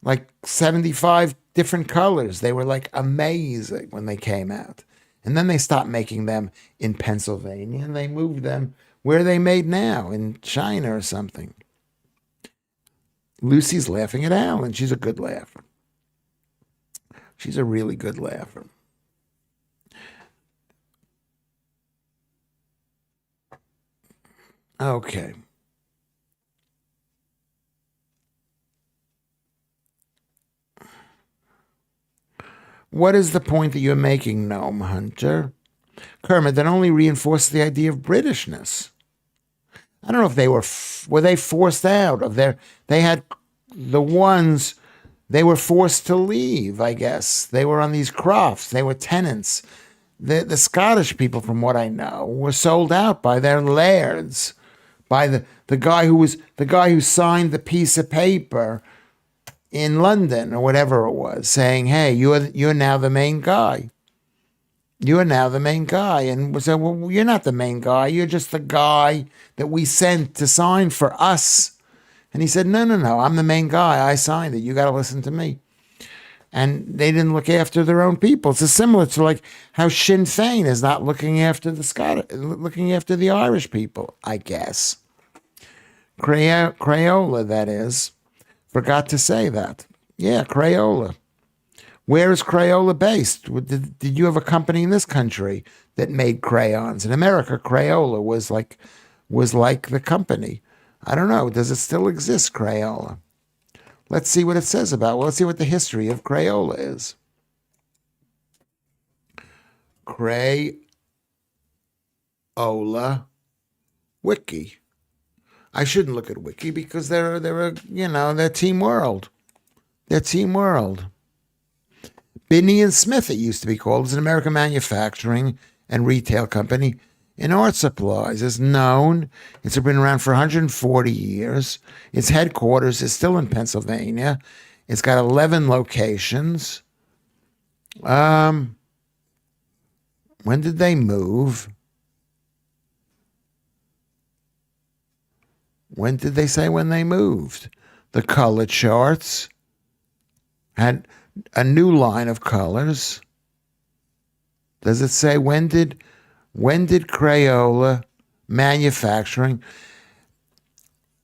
like 75 different colors. They were like amazing when they came out. And then they stopped making them in Pennsylvania and they moved them where they made now, in China or something. Lucy's laughing at Alan. She's a good laugher. She's a really good laugher. Okay. What is the point that you're making, Gnome Hunter? Kermit, that only reinforces the idea of Britishness. I don't know if they were they forced out of their, they had the ones, they were forced to leave, I guess. They were on these crofts. They were tenants. The Scottish people, from what I know, were sold out by their lairds, by the guy who signed the piece of paper in London or whatever it was, saying, "Hey, you're now the main guy. You are now the main guy." And we said, "Well, you're not the main guy. You're just the guy that we sent to sign for us." And he said, "No, no, no. I'm the main guy. I signed it. You got to listen to me." And they didn't look after their own people. It's similar to like how Sinn Féin is not looking after looking after the Irish people, I guess. Crayola, that is. Forgot to say that. Yeah, Crayola. Where is Crayola based? Did you have a company in this country that made crayons? In America, Crayola was like the company. I don't know. Does it still exist, Crayola? Let's see what it says about. Well, let's see what the history of Crayola is. Crayola Wiki. I shouldn't look at Wiki because they're Team World. They're Team World. Binney and Smith, it used to be called, is an American manufacturing and retail company in art supplies. It's known. It's been around for 140 years. Its headquarters is still in Pennsylvania. It's got 11 locations. When did they move? When did they say when they moved? The color charts had a new line of colors. Does it say when did Crayola manufacturing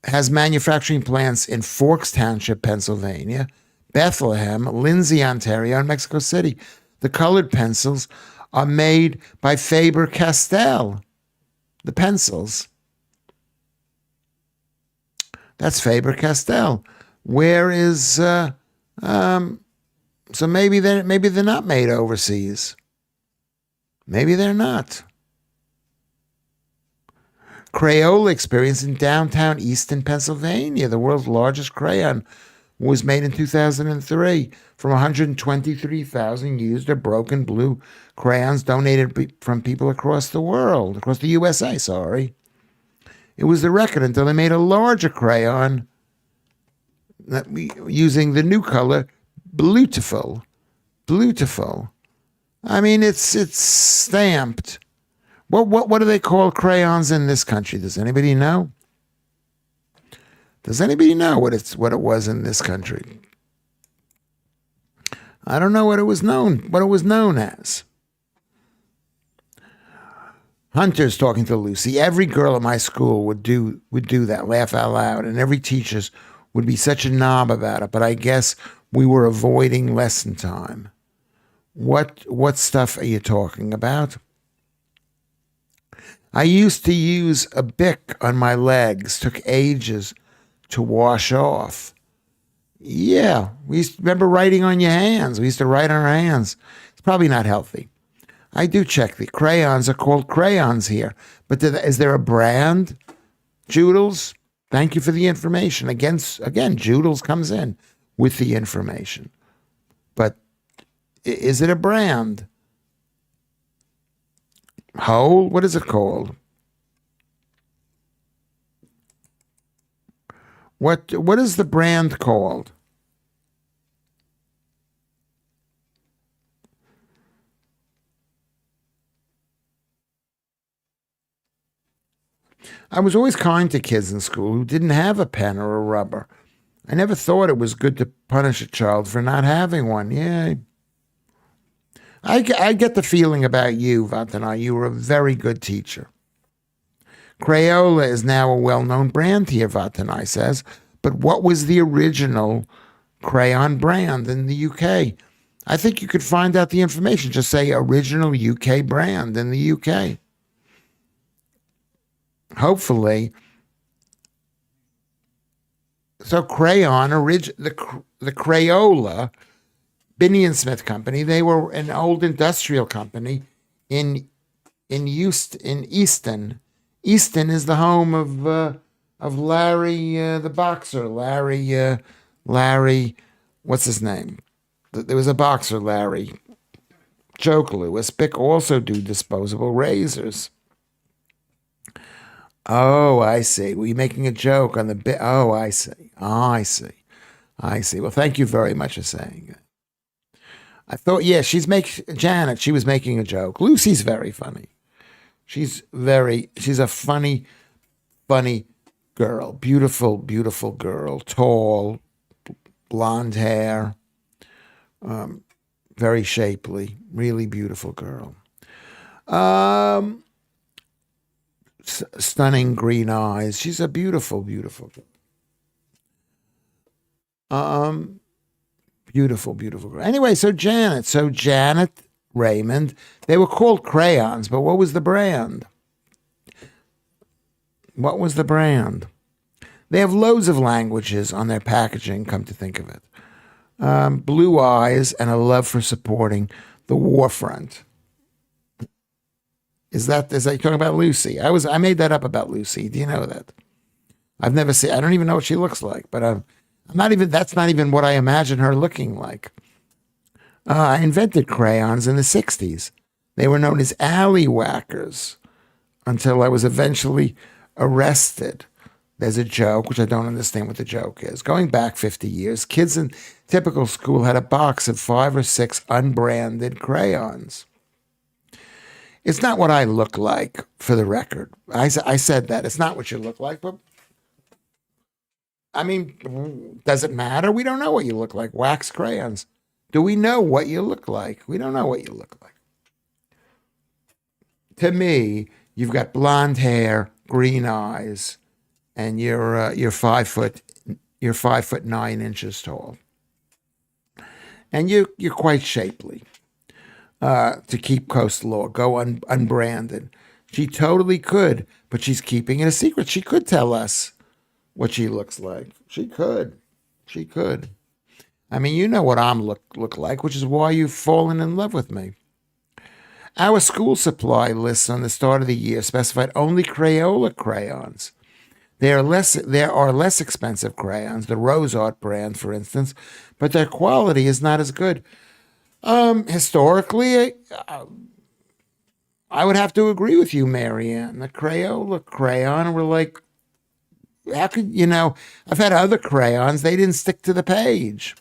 has manufacturing plants in Forks Township, Pennsylvania, Bethlehem, Lindsay, Ontario, and Mexico City. The colored pencils are made by Faber-Castell. The pencils. That's Faber-Castell. Where is so maybe they're not made overseas. Maybe they're not. Crayola experience in downtown Easton, Pennsylvania. The world's largest crayon was made in 2003 from 123,000 used or broken blue crayons donated from people across the world, across the USA, sorry. It was the record until they made a larger crayon using the new color, Beautiful. Beautiful. I mean, it's stamped. What do they call crayons in this country? Does anybody know? Does anybody know what it was in this country? I don't know what it was known as. Hunter's talking to Lucy. Every girl at my school would do that, laugh out loud, and every teacher would be such a knob about it. But I guess we were avoiding lesson time. What stuff are you talking about? I used to use a Bic on my legs. Took ages to wash off. Yeah, we used to remember writing on your hands. We used to write on our hands. It's probably not healthy. I do check the crayons are called crayons here, but is there a brand? Joodles, thank you for the information. Again, Joodles comes in with the information, but is it a brand? Whole, what is it called? What is the brand called? I was always kind to kids in school who didn't have a pen or a rubber. I never thought it was good to punish a child for not having one. Yeah, I get the feeling about you, Vatana. You were a very good teacher. Crayola is now a well-known brand here, Vatana says. But what was the original crayon brand in the UK? I think you could find out the information. Just say original UK brand in the UK. Hopefully. So crayon, the Crayola, Binney and Smith Company, they were an old industrial company in Easton. Easton is the home of Larry the boxer. Larry, what's his name? There was a boxer, Larry. Joke Lewis. Bic also do disposable razors. Oh, I see. Were you making a joke on the bit? Oh, I see. Oh, I see. I see. Well, thank you very much for saying it. I thought, yeah, Janet, she was making a joke. Lucy's very funny. She's a funny girl. Beautiful, beautiful girl. Tall, blonde hair, very shapely, really beautiful girl. Stunning green eyes. She's a beautiful, beautiful girl. Beautiful, beautiful girl. Anyway, so Janet Raymond, they were called crayons, but what was the brand? What was the brand? They have loads of languages on their packaging, come to think of it. Blue eyes and a love for supporting the war front. Is that you're talking about Lucy? I made that up about Lucy. Do you know that? I've never seen. I don't even know what she looks like, but I'm not even. That's not even what I imagine her looking like. I invented crayons in the '60s. They were known as alley whackers until I was eventually arrested. There's a joke, which I don't understand what the joke is. Going back 50 years, kids in typical school had a box of 5 or 6 unbranded crayons. It's not what I look like, for the record. I said that. It's not what you look like, but I mean, does it matter? We don't know what you look like. Wax crayons. Do we know what you look like? We don't know what you look like. To me, you've got blonde hair, green eyes, and you're 5'9" tall, and you're quite shapely. To keep coastal law, go unbranded. She totally could, but she's keeping it a secret. She could tell us what she looks like. She could. She could. I mean, you know what I'm look like, which is why you've fallen in love with me. Our school supply lists on the start of the year specified only Crayola crayons. There are less expensive crayons, the Rose Art brand, for instance, but their quality is not as good. Historically, I would have to agree with you, Marianne. The Crayola crayon were like, how could, I've had other crayons, they didn't stick to the page.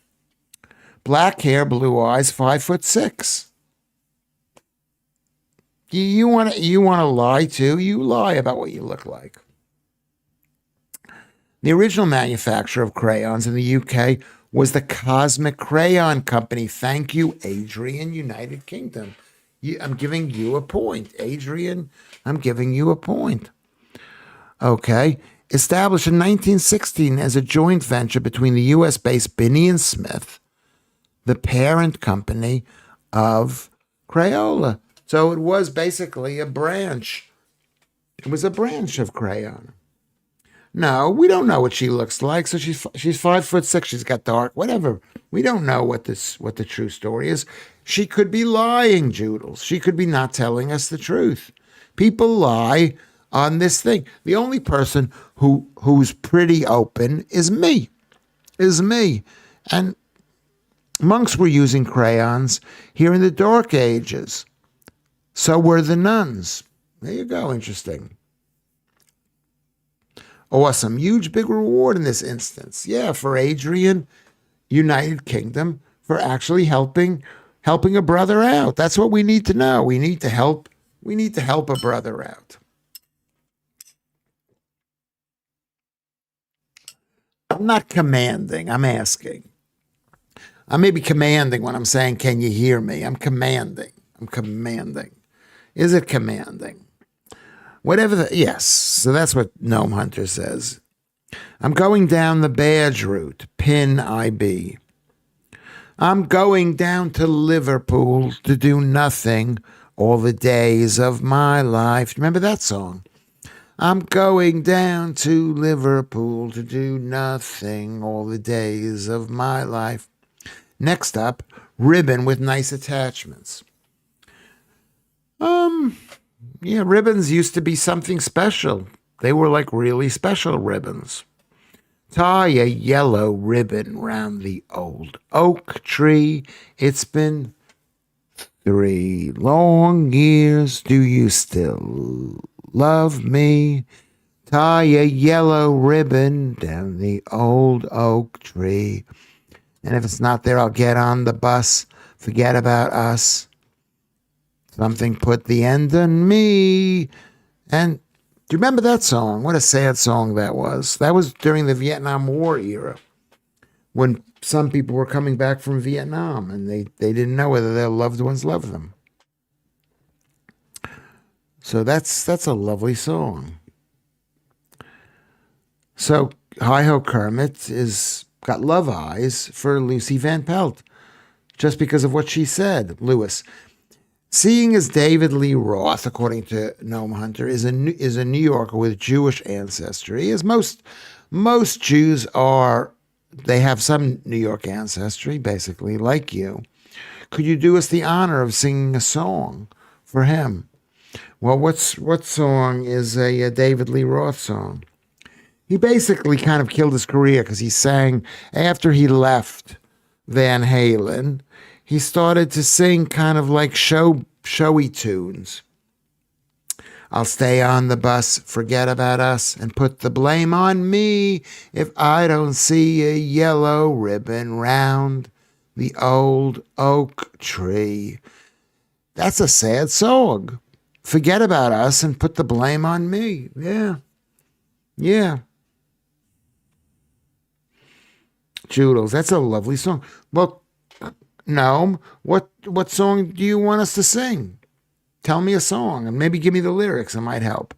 Black hair, blue eyes, 5'6". You want to lie too? You lie about what you look like. The original manufacturer of crayons in the UK was the Cosmic Crayon Company. Thank you, Adrian, United Kingdom. I'm giving you a point. Adrian, I'm giving you a point. Okay. Established in 1916 as a joint venture between the US-based Binney and Smith, the parent company of Crayola. So it was basically a branch. It was a branch of Crayon. No, we don't know what she looks like. So she's 5'6". She's got dark, whatever. We don't know what the true story is. She could be lying, Joodles. She could be not telling us the truth. People lie on this thing. The only person who's pretty open is me. Is me. And monks were using crayons here in the Dark Ages. So were the nuns. There you go. Interesting. Awesome. Huge, big reward in this instance. Yeah, for Adrian, United Kingdom, for actually helping a brother out. That's what we need to know. We need to help a brother out. I'm not commanding. I'm asking. I may be commanding when I'm saying, can you hear me? I'm commanding. Is it commanding? Yes. So that's what Gnome Hunter says. I'm going down the badge route, pin IB. I'm going down to Liverpool to do nothing all the days of my life. Remember that song? I'm going down to Liverpool to do nothing all the days of my life. Next up, ribbon with nice attachments. Yeah, ribbons used to be something special. They were like really special ribbons. Tie a yellow ribbon round the old oak tree. It's been 3 long years. Do you still love me? Tie a yellow ribbon down the old oak tree. And if it's not there, I'll get on the bus. Forget about us. Something put the end on me. And do you remember that song? What a sad song that was. That was during the Vietnam War era, when some people were coming back from Vietnam and they didn't know whether their loved ones loved them. So that's a lovely song. So Hi-Ho Kermit is got love eyes for Lucy Van Pelt just because of what she said. Lewis, seeing as David Lee Roth, according to Gnome Hunter, is a New Yorker with Jewish ancestry, as most Jews are, they have some New York ancestry, basically, like you. Could you do us the honor of singing a song for him? Well, what song is a David Lee Roth song? He basically kind of killed his career because he sang after he left Van Halen. He started to sing kind of like showy tunes. I'll stay on the bus, forget about us, and put the blame on me if I don't see a yellow ribbon round the old oak tree. That's a sad song. Forget about us and put the blame on me. Yeah. Joodles, that's a lovely song. Well, Gnome, what song do you want us to sing? Tell me a song and maybe give me the lyrics. It might help.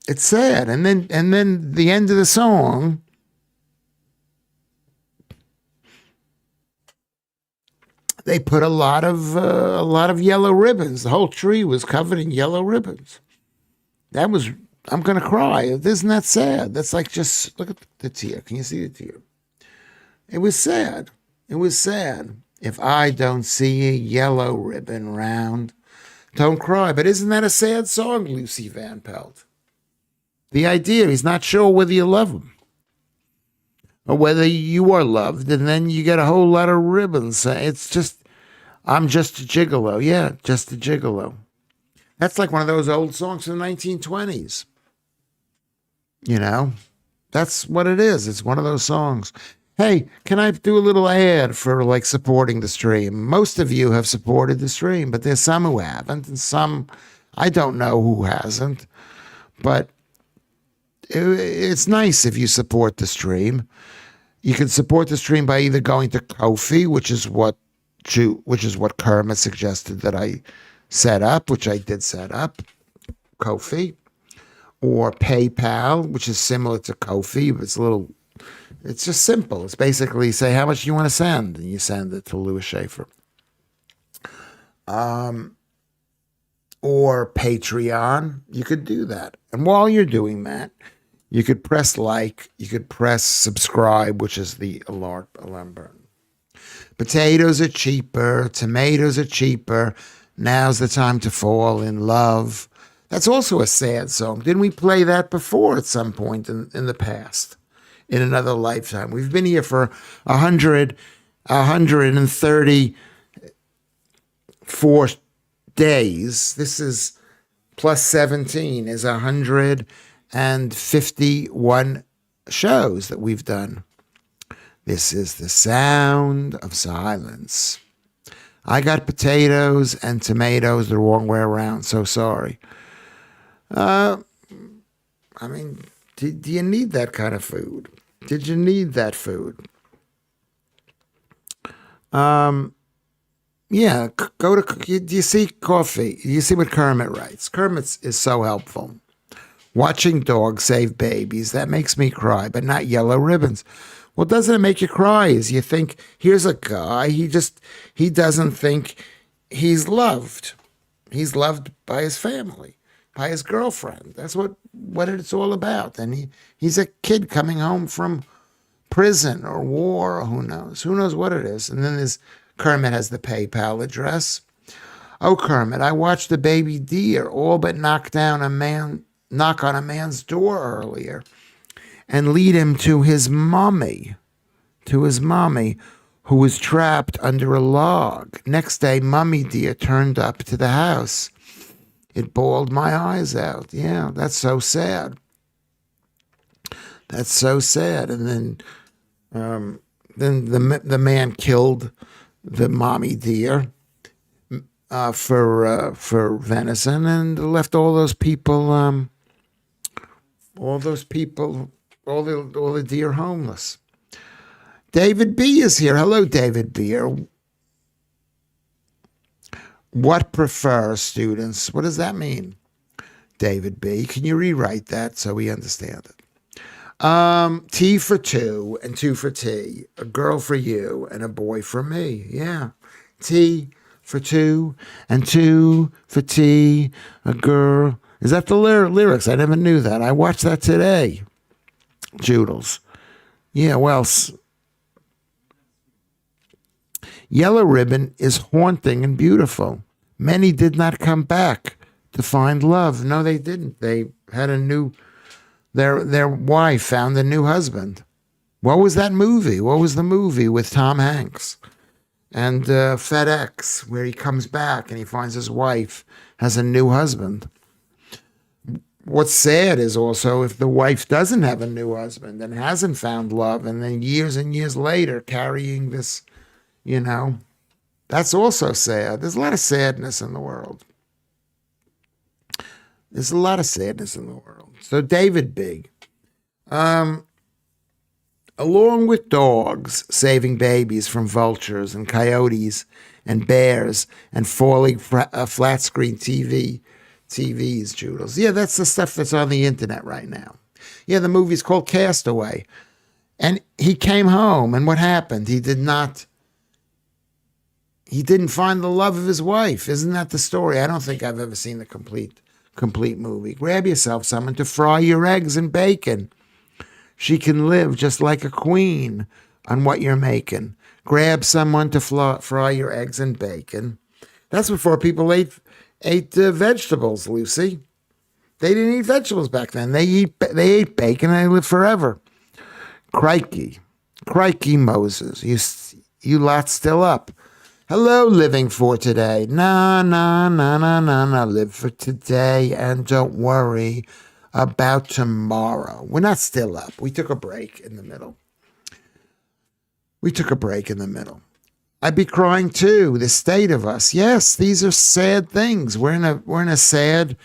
It's sad, and then the end of the song. They put a lot of yellow ribbons. The whole tree was covered in yellow ribbons. I'm gonna cry. Isn't that sad? That's like, just look at the tear. Can you see the tear? It was sad. If I don't see a yellow ribbon round, don't cry. But isn't that a sad song, Lucy Van Pelt? The idea, he's not sure whether you love him or whether you are loved, and then you get a whole lot of ribbons. It's just, I'm just a gigolo. Yeah, just a gigolo. That's like one of those old songs from the 1920s. You know, that's what it is. It's one of those songs. Hey, can I do a little ad for like supporting the stream? Most of you have supported the stream, but there's some who haven't, and some I don't know who hasn't. But it's nice if you support the stream. You can support the stream by either going to Ko-fi, which is what Kermit suggested that I set up, which I did set up, Ko-fi, or PayPal, which is similar to Ko-fi, but it's just simple. It's basically say how much you want to send, and you send it to Lewis Schaffer. or Patreon, you could do that. And while you're doing that, you could press like, you could press subscribe, which is the alarm button. Potatoes are cheaper, tomatoes are cheaper. Now's the time to fall in love. That's also a sad song. Didn't we play that before at some point in the past, in another lifetime? We've been here for 134 days. This is plus 17 is 151 shows that we've done. This is the sound of silence. I got potatoes and tomatoes the wrong way around. So sorry. I mean, do you need that kind of food? Did you need that food? Yeah, go to, do you see coffee? You see what Kermit writes? Kermit is so helpful. Watching dogs save babies, that makes me cry, but not yellow ribbons. Well, doesn't it make you cry? Is you think, here's a guy, he doesn't think he's loved. He's loved by his family, by his girlfriend. That's what it's all about. And he's a kid coming home from prison or war, or who knows? Who knows what it is? And then Kermit has the PayPal address. Oh, Kermit, I watched a baby deer all but knock on a man's door earlier and lead him to his mommy, who was trapped under a log. Next day, mommy deer turned up to the house. It bawled my eyes out. Yeah, that's so sad. That's so sad. And then the man killed the mommy deer for venison and left all the deer homeless. David B is here. Hello, David B. What prefer students? What does that mean, David B? Can you rewrite that so we understand it? T for two and two for T. A girl for you and a boy for me. Yeah. T for two and two for T. A girl. Is that the lyrics? I never knew that. I watched that today. Joodles. Yeah, well, Yellow Ribbon is haunting and beautiful. Many did not come back to find love. No, they didn't. They had their wife found a new husband. What was that movie? What was the movie with Tom Hanks and FedEx, where he comes back and he finds his wife has a new husband? What's sad is also if the wife doesn't have a new husband and hasn't found love, and then years and years later carrying this, that's also sad. There's a lot of sadness in the world. There's a lot of sadness in the world. So David Big, along with dogs saving babies from vultures and coyotes and bears and falling flat screen TVs, Joodles. Yeah, that's the stuff that's on the internet right now. Yeah, the movie's called Castaway. And he came home, and what happened? He didn't find the love of his wife. Isn't that the story? I don't think I've ever seen the complete movie. Grab yourself someone to fry your eggs and bacon. She can live just like a queen on what you're making. Grab someone to fry your eggs and bacon. That's before people ate vegetables, Lucy. They didn't eat vegetables back then. They ate bacon and they lived forever. Crikey Moses, you lot still up. Hello, living for today. Na, live for today and don't worry about tomorrow. We're not still up. We took a break in the middle. I'd be crying too, the state of us. Yes, these are sad things. We're in a sad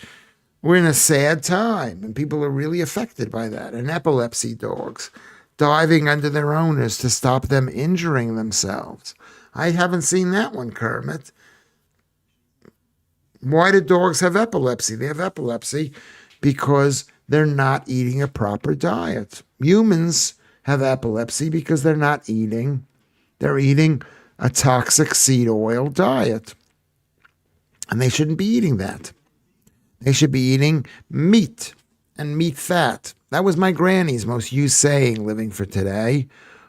time, and people are really affected by that. And epilepsy dogs diving under their owners to stop them injuring themselves. I haven't seen that one, Kermit. Why do dogs have epilepsy? They have epilepsy because they're not eating a proper diet. Humans have epilepsy because they're not eating. They're eating a toxic seed oil diet. And they shouldn't be eating that. They should be eating meat and meat fat. That was my granny's most used saying living for today,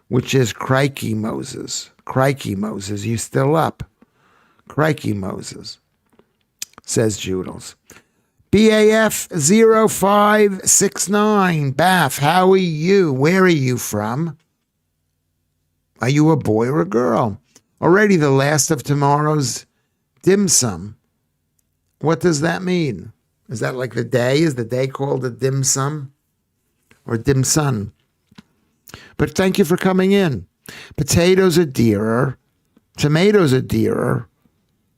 which is crikey Moses. Crikey Moses, you still up? Crikey Moses, says Judels. BAF 0569. Baff, how are you? Where are you from? Are you a boy or a girl? Already the last of tomorrow's dim sum. What does that mean? Is that like the day? Is the day called a dim sum or dim sun? But thank you for coming in. Potatoes are dearer. Tomatoes are dearer.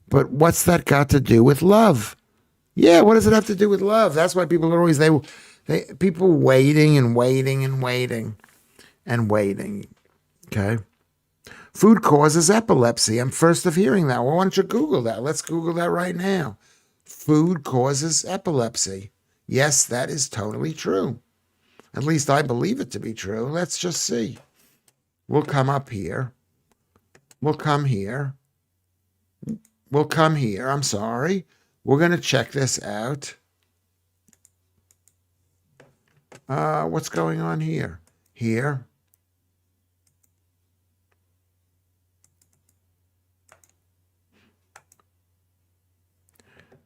But what's that got to do with love? Yeah, what does it have to do with love? That's why people are always, people waiting and waiting and waiting and waiting. Okay. Food causes epilepsy. I'm first of hearing that. Well, why don't you Google that? Let's Google that right now. Food causes epilepsy. Yes, that is totally true. At least I believe it to be true. Let's just see. We'll come up here. We'll come here. We'll come here. I'm sorry. We're going to check this out. What's going on here? Here.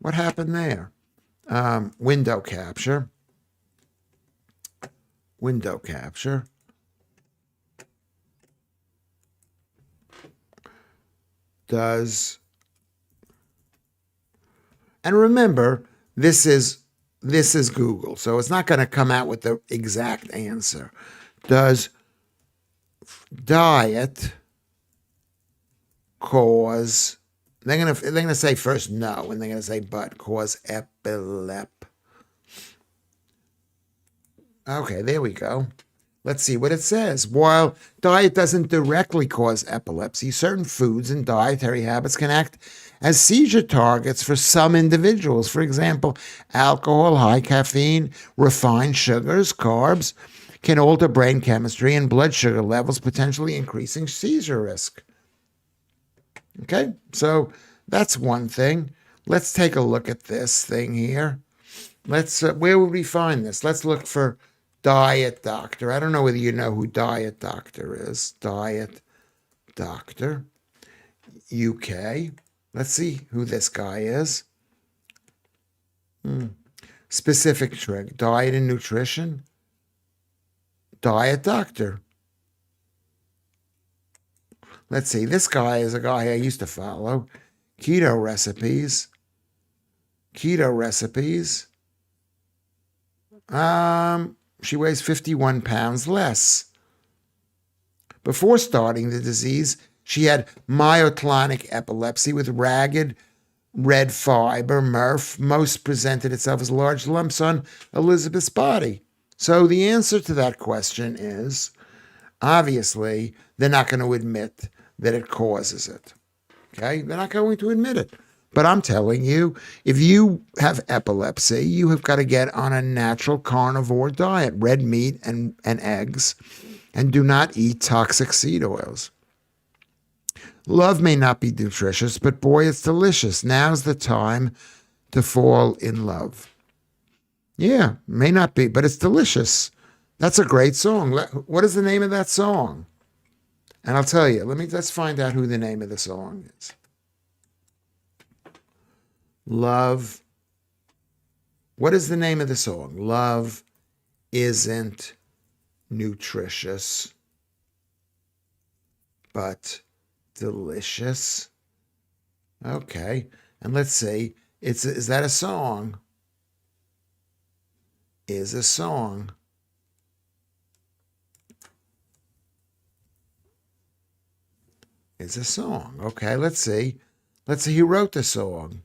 What happened there? Window capture. Window capture. And remember, this is Google, so it's not going to come out with the exact answer. Does diet cause? They're gonna say first no, and they're gonna say but cause epilepsy. Okay, there we go. Let's see what it says. While diet doesn't directly cause epilepsy, certain foods and dietary habits can act as seizure targets for some individuals. For example, alcohol, high caffeine, refined sugars, carbs can alter brain chemistry and blood sugar levels, potentially increasing seizure risk. Okay, so that's one thing. Let's take a look at this thing here. Let's where would we find this? Let's look for Diet Doctor. I don't know whether you know who Diet Doctor is. Diet Doctor, UK. Let's see who this guy is. Specific trick. Diet and nutrition. Diet Doctor. Let's see. This guy is a guy I used to follow. Keto recipes. Keto recipes. She weighs 51 pounds less. Before starting the disease, she had myoclonic epilepsy with ragged red fiber, MRF. Most presented itself as large lumps on Elizabeth's body. So the answer to that question is, obviously, they're not going to admit that it causes it. Okay? They're not going to admit it. But I'm telling you, if you have epilepsy, you have got to get on a natural carnivore diet, red meat and eggs, and do not eat toxic seed oils. Love may not be nutritious, but boy, it's delicious. Now's the time to fall in love. Yeah, may not be, but it's delicious. That's a great song. What is the name of that song? And I'll tell you, let's find out who the name of the song is. Love. What is the name of the song? Love isn't nutritious, but delicious. Okay. And let's see. Is that a song? Is a song. Is a song. Okay, let's see. Let's see who wrote the song.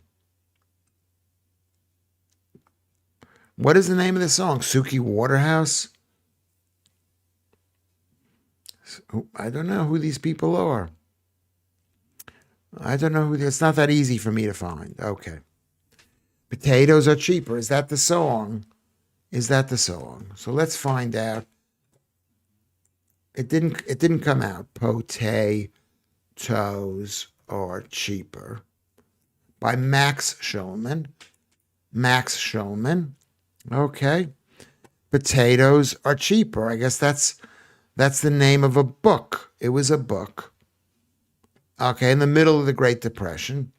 What is the name of the song? Suki Waterhouse? I don't know who these people are. I don't know who. It's not that easy for me to find. Okay. Potatoes are cheaper. Is that the song? Is that the song? So let's find out. It didn't come out. Potatoes are cheaper. By Max Schulman. Max Schulman. Okay. Potatoes are cheaper. I guess that's the name of a book. It was a book. Okay, in the middle of the Great Depression.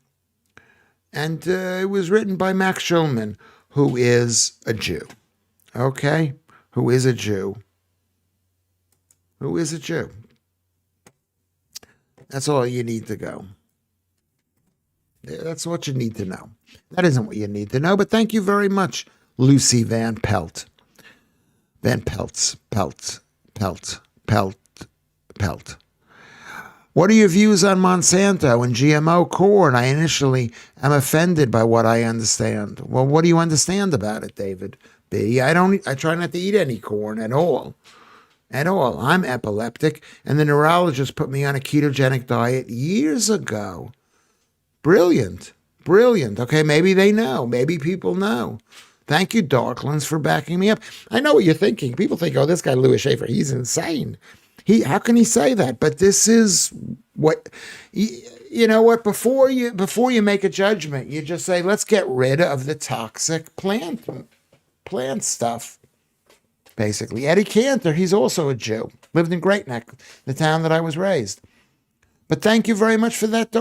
And it was written by Max Schulman, who is a Jew. Okay? Who is a Jew. Who is a Jew. That's all you need to go. That's what you need to know. That isn't what you need to know, but thank you very much, Lucy Van Pelt. Van Peltz. Pelt. Pelt. Pelt. Pelt. What are your views on Monsanto and GMO corn? I initially am offended by what I understand. Well, what do you understand about it, David B? I try not to eat any corn at all. At all. I'm epileptic, and the neurologist put me on a ketogenic diet years ago. Brilliant. Brilliant. Okay, maybe they know. Maybe people know. Thank you, Darklands, for backing me up. I know what you're thinking. People think, oh, this guy, Lewis Schaffer, he's insane. How can he say that? But this is what, you know what, before you make a judgment, you just say, let's get rid of the toxic plant stuff. Basically. Eddie Cantor, he's also a Jew. Lived in Great Neck, the town that I was raised. But thank you very much for that,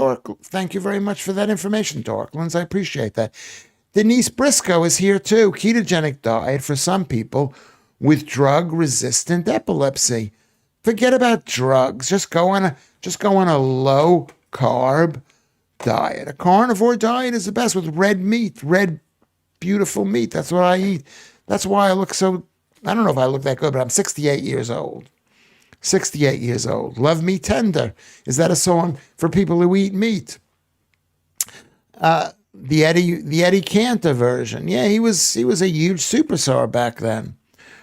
Thank you very much for that information, Darklands. I appreciate that. Denise Briscoe is here too. Ketogenic diet for some people with drug-resistant epilepsy. Forget about drugs. Just go on a low carb diet. A carnivore diet is the best with red meat, red beautiful meat. That's what I eat. That's why I look so. I don't know if I look that good, but I'm 68 years old. 68 years old. Love Me Tender. Is that a song for people who eat meat? The Eddie Cantor version. Yeah, he was a huge superstar back then,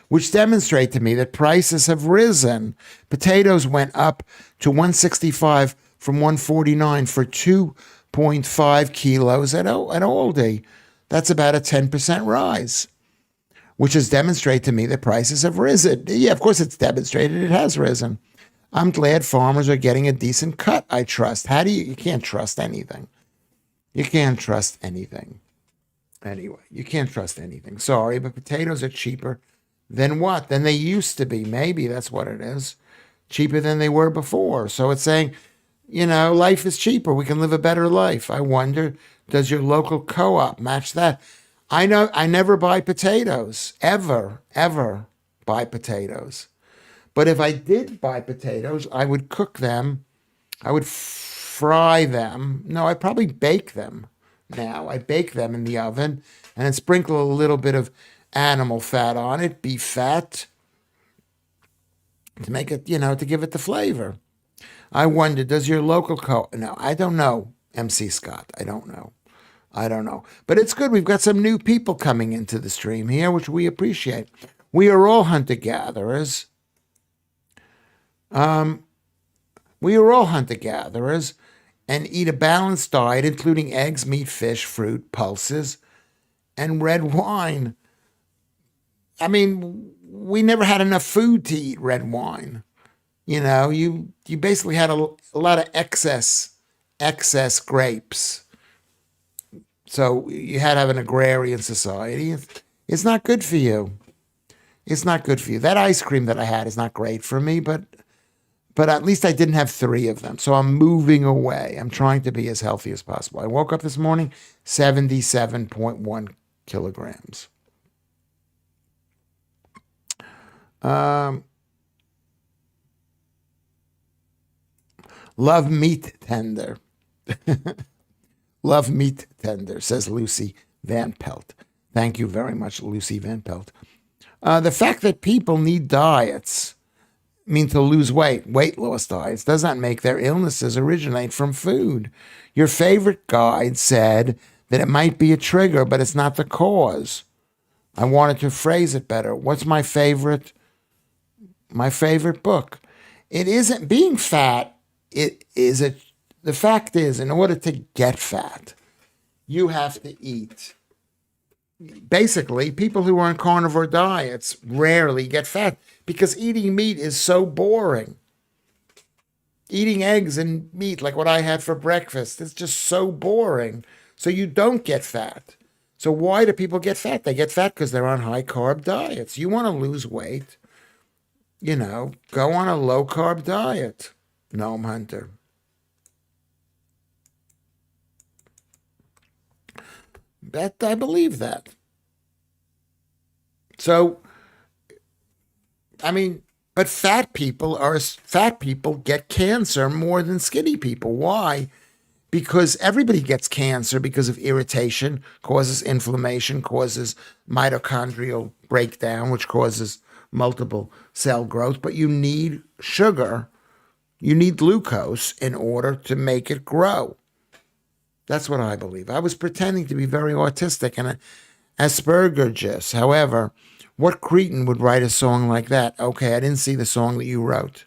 which demonstrate to me that prices have risen. Potatoes went up to $165 from $149 for 2.5 kilos at Aldi. That's about a 10% rise, which has demonstrated to me that prices have risen. Yeah, of course it's demonstrated it has risen. I'm glad farmers are getting a decent cut, I trust. You can't trust anything. You can't trust anything. Anyway, you can't trust anything. Sorry, but potatoes are cheaper than what? Than they used to be. Maybe that's what it is. Cheaper than they were before. So it's saying, life is cheaper. We can live a better life. I wonder, does your local co-op match that? I know I never buy potatoes. Ever buy potatoes. But if I did buy potatoes, I would cook them. I would fry them. No, I'd probably bake them now. I bake them in the oven and then sprinkle a little bit of animal fat on it, beef fat, to make it, to give it the flavor. I wonder, does your local No, I don't know, MC Scott. I don't know. But it's good. We've got some new people coming into the stream here, which we appreciate. We are all hunter-gatherers. We are all hunter-gatherers and eat a balanced diet, including eggs, meat, fish, fruit, pulses, and red wine. I mean, we never had enough food to eat red wine. You basically had a lot of excess grapes. So you had to have an agrarian society. It's not good for you. It's not good for you. That ice cream that I had is not great for me, but at least I didn't have 3 of them. So I'm moving away. I'm trying to be as healthy as possible. I woke up this morning, 77.1 kilograms. Love meat tender. Love meat tender, says Lucy Van Pelt. Thank you very much, Lucy Van Pelt. The fact that people need diets, to lose weight loss diets, does not make their illnesses originate from food. Your favorite guide said that it might be a trigger, but it's not the cause. I wanted to phrase it better. What's my favorite book? It isn't being fat. The fact is, in order to get fat, you have to eat. Basically, people who are on carnivore diets rarely get fat because eating meat is so boring. Eating eggs and meat, like what I had for breakfast, is just so boring. So you don't get fat. So why do people get fat? They get fat because they're on high carb diets. You want to lose weight, go on a low carb diet. Gnome Hunter. That I believe that. So, I mean, but fat people get cancer more than skinny people. Why? Because everybody gets cancer because of irritation, causes inflammation, causes mitochondrial breakdown, which causes multiple cell growth. But you need sugar, you need glucose in order to make it grow. That's what I believe. I was pretending to be very autistic and Asperger's. However, what cretin would write a song like that? Okay, I didn't see the song that you wrote.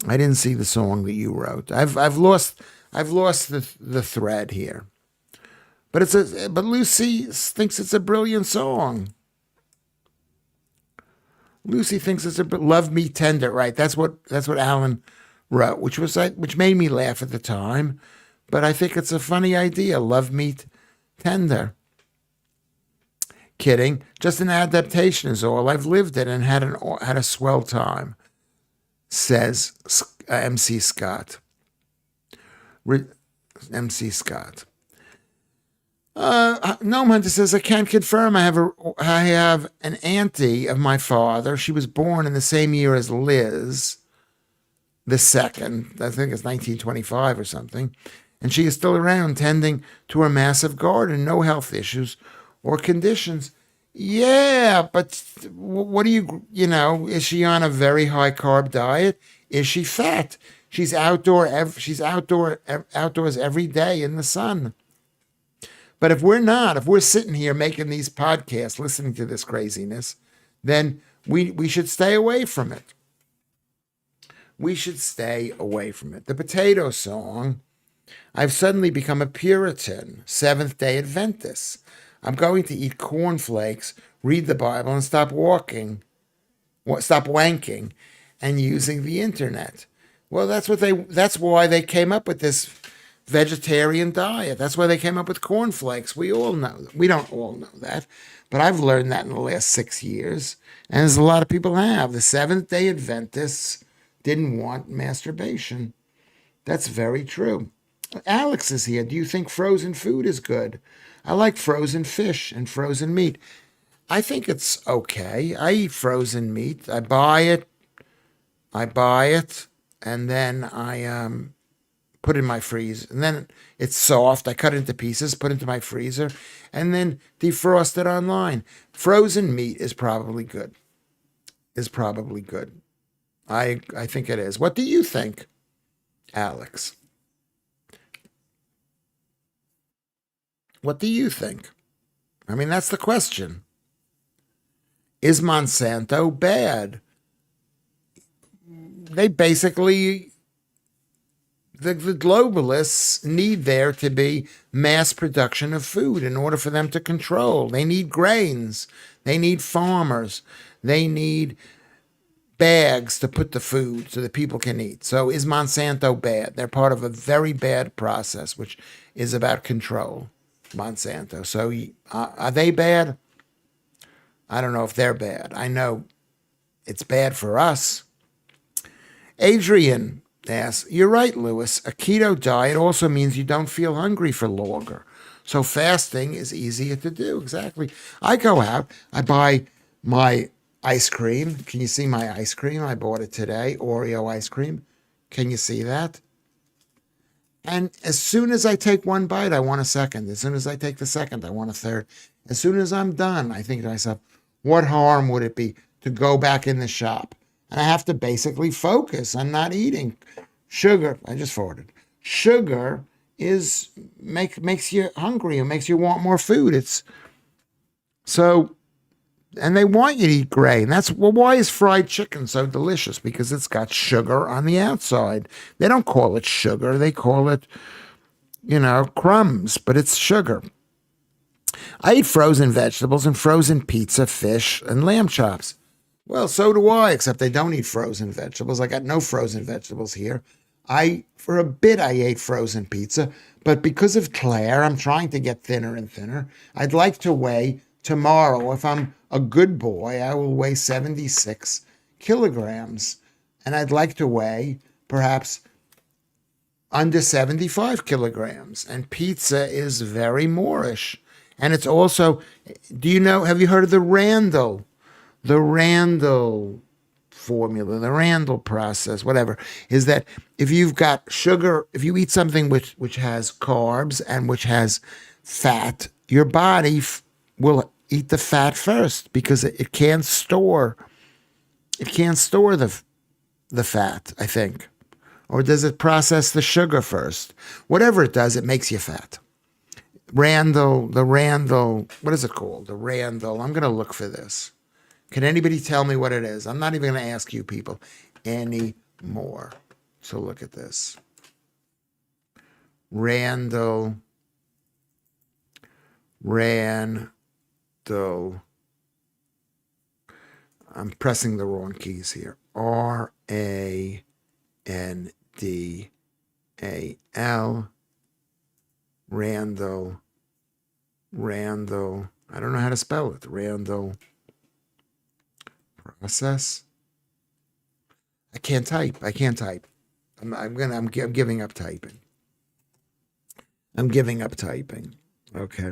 I didn't see the song that you wrote. I've lost the thread here. But Lucy thinks it's a brilliant song. Lucy thinks it's Love Me Tender, right? That's what Alan wrote, which made me laugh at the time. But I think it's a funny idea. Love Me Tender. Kidding. Just an adaptation is all. I've lived it and had a swell time, says MC Scott. MC Scott. Gnome Hunter says, I can confirm I have an auntie of my father. She was born in the same year as Liz the second. I think it's 1925 or something. And she is still around tending to her massive garden. No health issues or conditions. Yeah, but what do is she on a very high carb diet? Is she fat? She's outdoors every day in the sun. But if we're sitting here making these podcasts, listening to this craziness, then we should stay away from it. We should stay away from it. The potato song, I've suddenly become a Puritan, Seventh-day Adventist. I'm going to eat cornflakes, read the Bible, and stop wanking, and using the internet. Well, that's why they came up with this vegetarian diet. That's why they came up with cornflakes. We don't all know that, but I've learned that in the last 6 years, and as a lot of people have. The Seventh-day Adventists didn't want masturbation. That's very true. Alex is here. Do you think frozen food is good? I like frozen fish and frozen meat. I think it's okay. I eat frozen meat. I buy it, and then I put it in my freezer. And then it's soft. I cut it into pieces, put it into my freezer, and then defrost it online. Frozen meat is probably good. I think it is. What do you think, Alex? What do you think? I mean, that's the question. Is Monsanto bad? They basically, the globalists need there to be mass production of food in order for them to control. They need grains. They need farmers. They need bags to put the food so that people can eat. So is Monsanto bad? They're part of a very bad process, which is about control. Monsanto. So are they bad? I don't know if they're bad. I know it's bad for us. Adrian asks, you're right, Lewis. A keto diet also means you don't feel hungry for longer. So fasting is easier to do. Exactly. I go out, I buy my ice cream. Can you see my ice cream? I bought it today, Oreo ice cream. Can you see that? And as soon as I take one bite, I want a second. As soon as I take the second, I want a third. As soon as I'm done, I think to myself, what harm would it be to go back in the shop? And I have to basically focus on not eating. Sugar, I just farted. Sugar makes you hungry and makes you want more food. And they want you to eat grain. Why is fried chicken so delicious? Because it's got sugar on the outside. They don't call it sugar. They call it, crumbs, but it's sugar. I eat frozen vegetables and frozen pizza, fish, and lamb chops. Well, so do I, except they don't eat frozen vegetables. I got no frozen vegetables here. For a bit, I ate frozen pizza, but because of Claire, I'm trying to get thinner and thinner. I'd like to weigh tomorrow. If I'm a good boy, I will weigh 76 kilograms. And I'd like to weigh perhaps under 75 kilograms. And pizza is very Moorish. And it's also, have you heard of the Randall? The Randall formula, the Randall process, whatever, is that if you've got sugar, if you eat something which has carbs and which has fat, your body will eat the fat first because it can't store the fat, I think. Or does it process the sugar first? Whatever it does, it makes you fat. The Randall, what is it called? The Randall. I'm going to look for this. Can anybody tell me what it is? I'm not even going to ask you people anymore. So look at this. Randall. I'm pressing the wrong keys here. Randall. Randall. I don't know how to spell it. Randall process. I can't type. I'm giving up typing. Okay.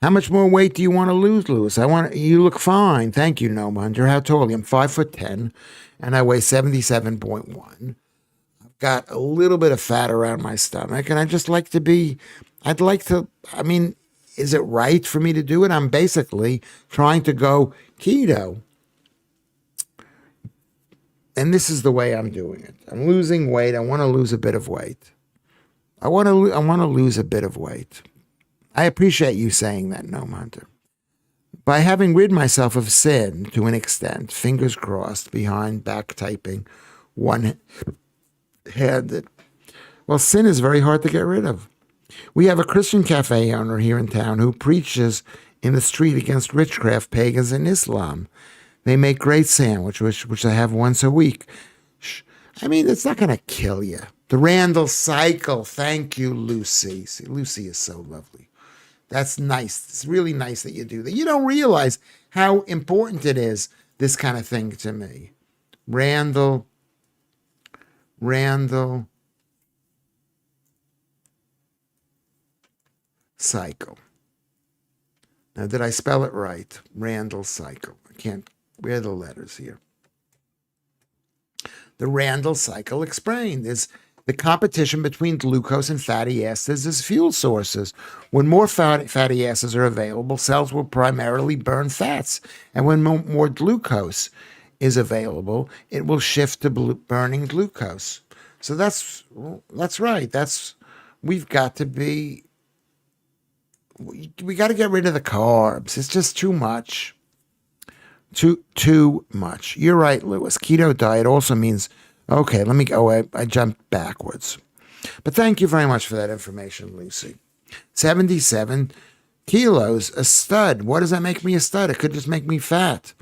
How much more weight do you want to lose, Lewis? You look fine. Thank you, Gnome Hunter. How tall are you? I'm 5'10", and I weigh 77.1. I've got a little bit of fat around my stomach, and is it right for me to do it? I'm basically trying to go keto. And this is the way I'm doing it. I'm losing weight. I want to lose a bit of weight. I want to lose a bit of weight. I appreciate you saying that, Gnome Hunter. By having rid myself of sin to an extent, fingers crossed, behind back typing, one-handed. Well, sin is very hard to get rid of. We have a Christian cafe owner here in town who preaches in the street against witchcraft, pagans, and Islam. They make great sandwiches, which I have once a week. It's not going to kill you. The Randall cycle. Thank you, Lucy. See, Lucy is so lovely. That's nice. It's really nice that you do that. You don't realize how important it is, this kind of thing to me. Randall cycle. Now, did I spell it right? Randall cycle. I can't. Where are the letters here? The Randall cycle explained is the competition between glucose and fatty acids as fuel sources. When more fatty acids are available, cells will primarily burn fats. And when more glucose is available, it will shift to burning glucose. So that's right. We got to get rid of the carbs. It's just too much. Too much. You're right, Lewis. Keto diet also means, okay, let me go. I jumped backwards. But thank you very much for that information, Lucy. 77 kilos, a stud. What does that make me a stud? It could just make me fat.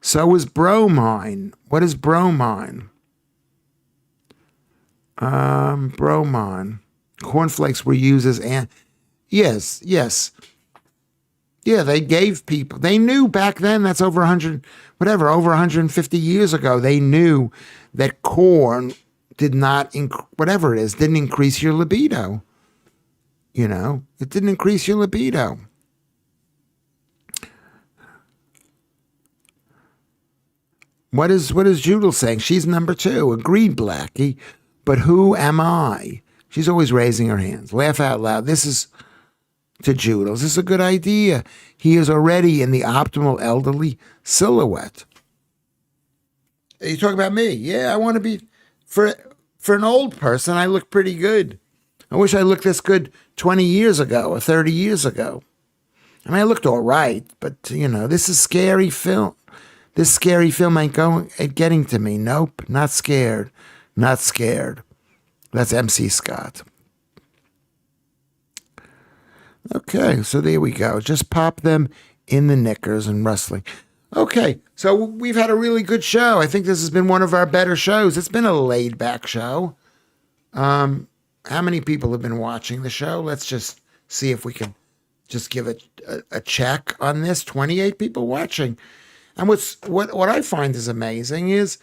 So is bromine. What is bromine? Bromine. Cornflakes were used as yes. Yeah, they gave people, they knew back then, that's over 150 years ago, they knew that corn didn't increase your libido. It didn't increase your libido. What is Judel saying? She's number 2. Agreed, Blackie. But who am I? She's always raising her hands. Laugh out loud. This is to Judel. This is a good idea. He is already in the optimal elderly silhouette. Are you talking about me? Yeah, I want to be, for an old person, I look pretty good. I wish I looked this good 20 years ago or 30 years ago. I looked all right, but, this is scary film. This scary film ain't getting to me. Nope, not scared. Not scared. That's MC Scott. Okay, so there we go. Just pop them in the knickers and wrestling. Okay, so we've had a really good show. I think this has been one of our better shows. It's been a laid back show. How many people have been watching the show? Let's just see if we can just give it a check on this. 28 people watching. And what I find is amazing is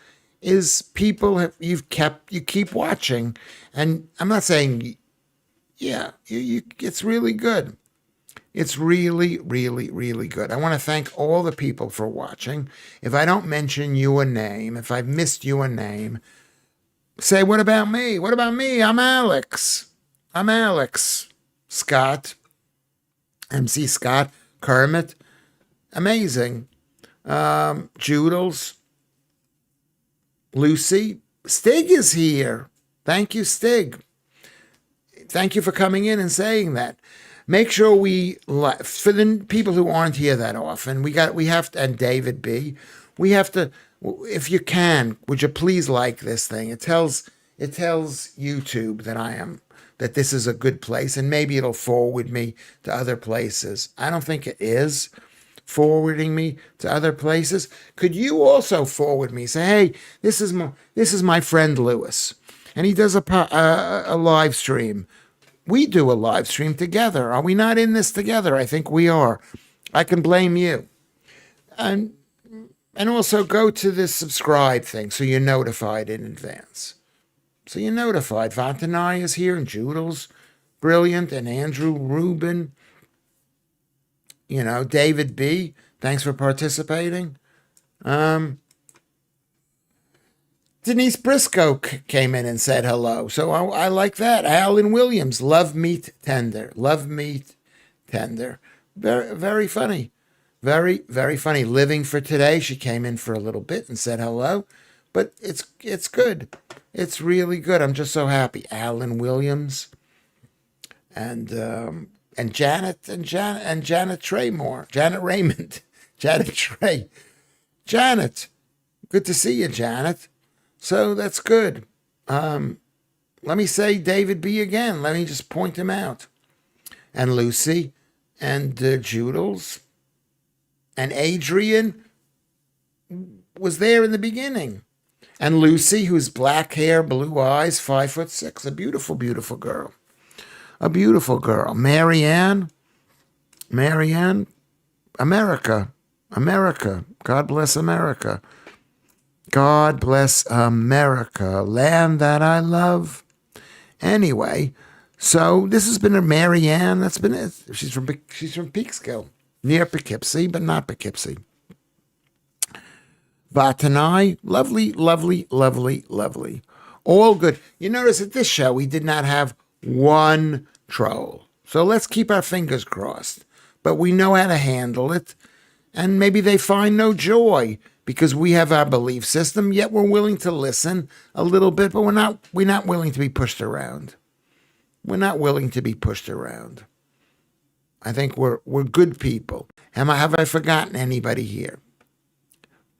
people have you keep watching, and I'm not saying yeah, it's really good. It's really, really, really good. I want to thank all the people for watching. If I don't mention you a name, if I've missed you a name, say, what about me? What about me? I'm Alex. I'm Alex. Scott. MC Scott. Kermit. Amazing. Joodles. Lucy. Stig is here. Thank you, Stig. Thank you for coming in and saying that. Make sure for the people who aren't here that often, we have to, and David B, we have to, if you can, would you please like this thing? It tells YouTube that this is a good place, and maybe it'll forward me to other places. I don't think it is forwarding me to other places. Could you also forward me? Say, hey, this is my friend Lewis, and he does a live stream. We do a live stream together. Are we not in this together? I think we are. I can blame you. And also go to this subscribe thing so you're notified in advance. So you're notified. Vantanai is here, and Joodles, brilliant, and Andrew Rubin. David B, thanks for participating. Denise Briscoe came in and said hello. So I like that. Alan Williams, love meat tender. Love meat tender. Very, very funny. Very, very funny. Living for today. She came in for a little bit and said hello. But it's good. It's really good. I'm just so happy. Alan Williams and Janet Traymore. Janet Raymond. Janet Trey. Janet. Good to see you, Janet. So that's good. Let me say David B again. Let me just point him out. And Lucy and Joodles and Adrian was there in the beginning. And Lucy, who's black hair, blue eyes, 5'6", a beautiful, beautiful girl. A beautiful girl. Marianne, America. God bless America. God bless America, land that I love. Anyway, so this has been a Marianne. That's been it. She's from Peekskill, near Poughkeepsie, but not Poughkeepsie. Vatanai, lovely, lovely, lovely, lovely. All good. You notice at this show we did not have one troll. So let's keep our fingers crossed. But we know how to handle it. And maybe they find no joy because we have our belief system, yet we're willing to listen a little bit, but we're not willing to be pushed around. We're not willing to be pushed around. I think we're good people. Have I forgotten anybody here?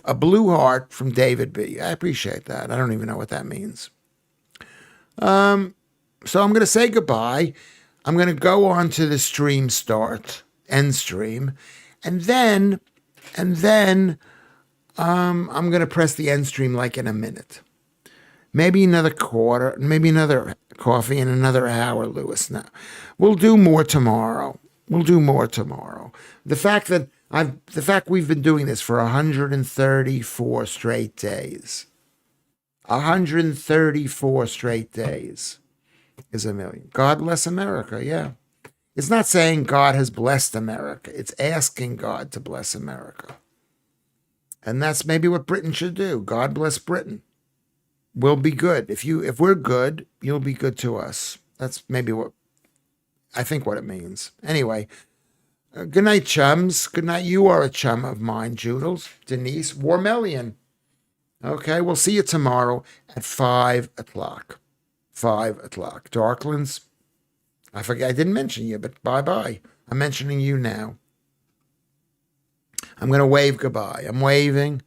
A blue heart from David B. I appreciate that. I don't even know what that means. So I'm going to say goodbye. I'm going to go on to the stream end stream, and then I'm going to press the end stream like in a minute. Maybe another quarter, maybe another coffee in another hour, Lewis. Now, we'll do more tomorrow. The fact we've been doing this for 134 straight days. 134 straight days is a million. God bless America, yeah. It's not saying God has blessed America. It's asking God to bless America. And that's maybe what Britain should do. God bless Britain. We'll be good. If we're good, you'll be good to us. That's maybe what it means. Anyway, good night, chums. Good night. You are a chum of mine, Joodles. Denise Warmelian. Okay, we'll see you tomorrow at 5 o'clock. 5 o'clock. Darklands. I didn't mention you, but bye-bye. I'm mentioning you now. I'm going to wave goodbye. I'm waving.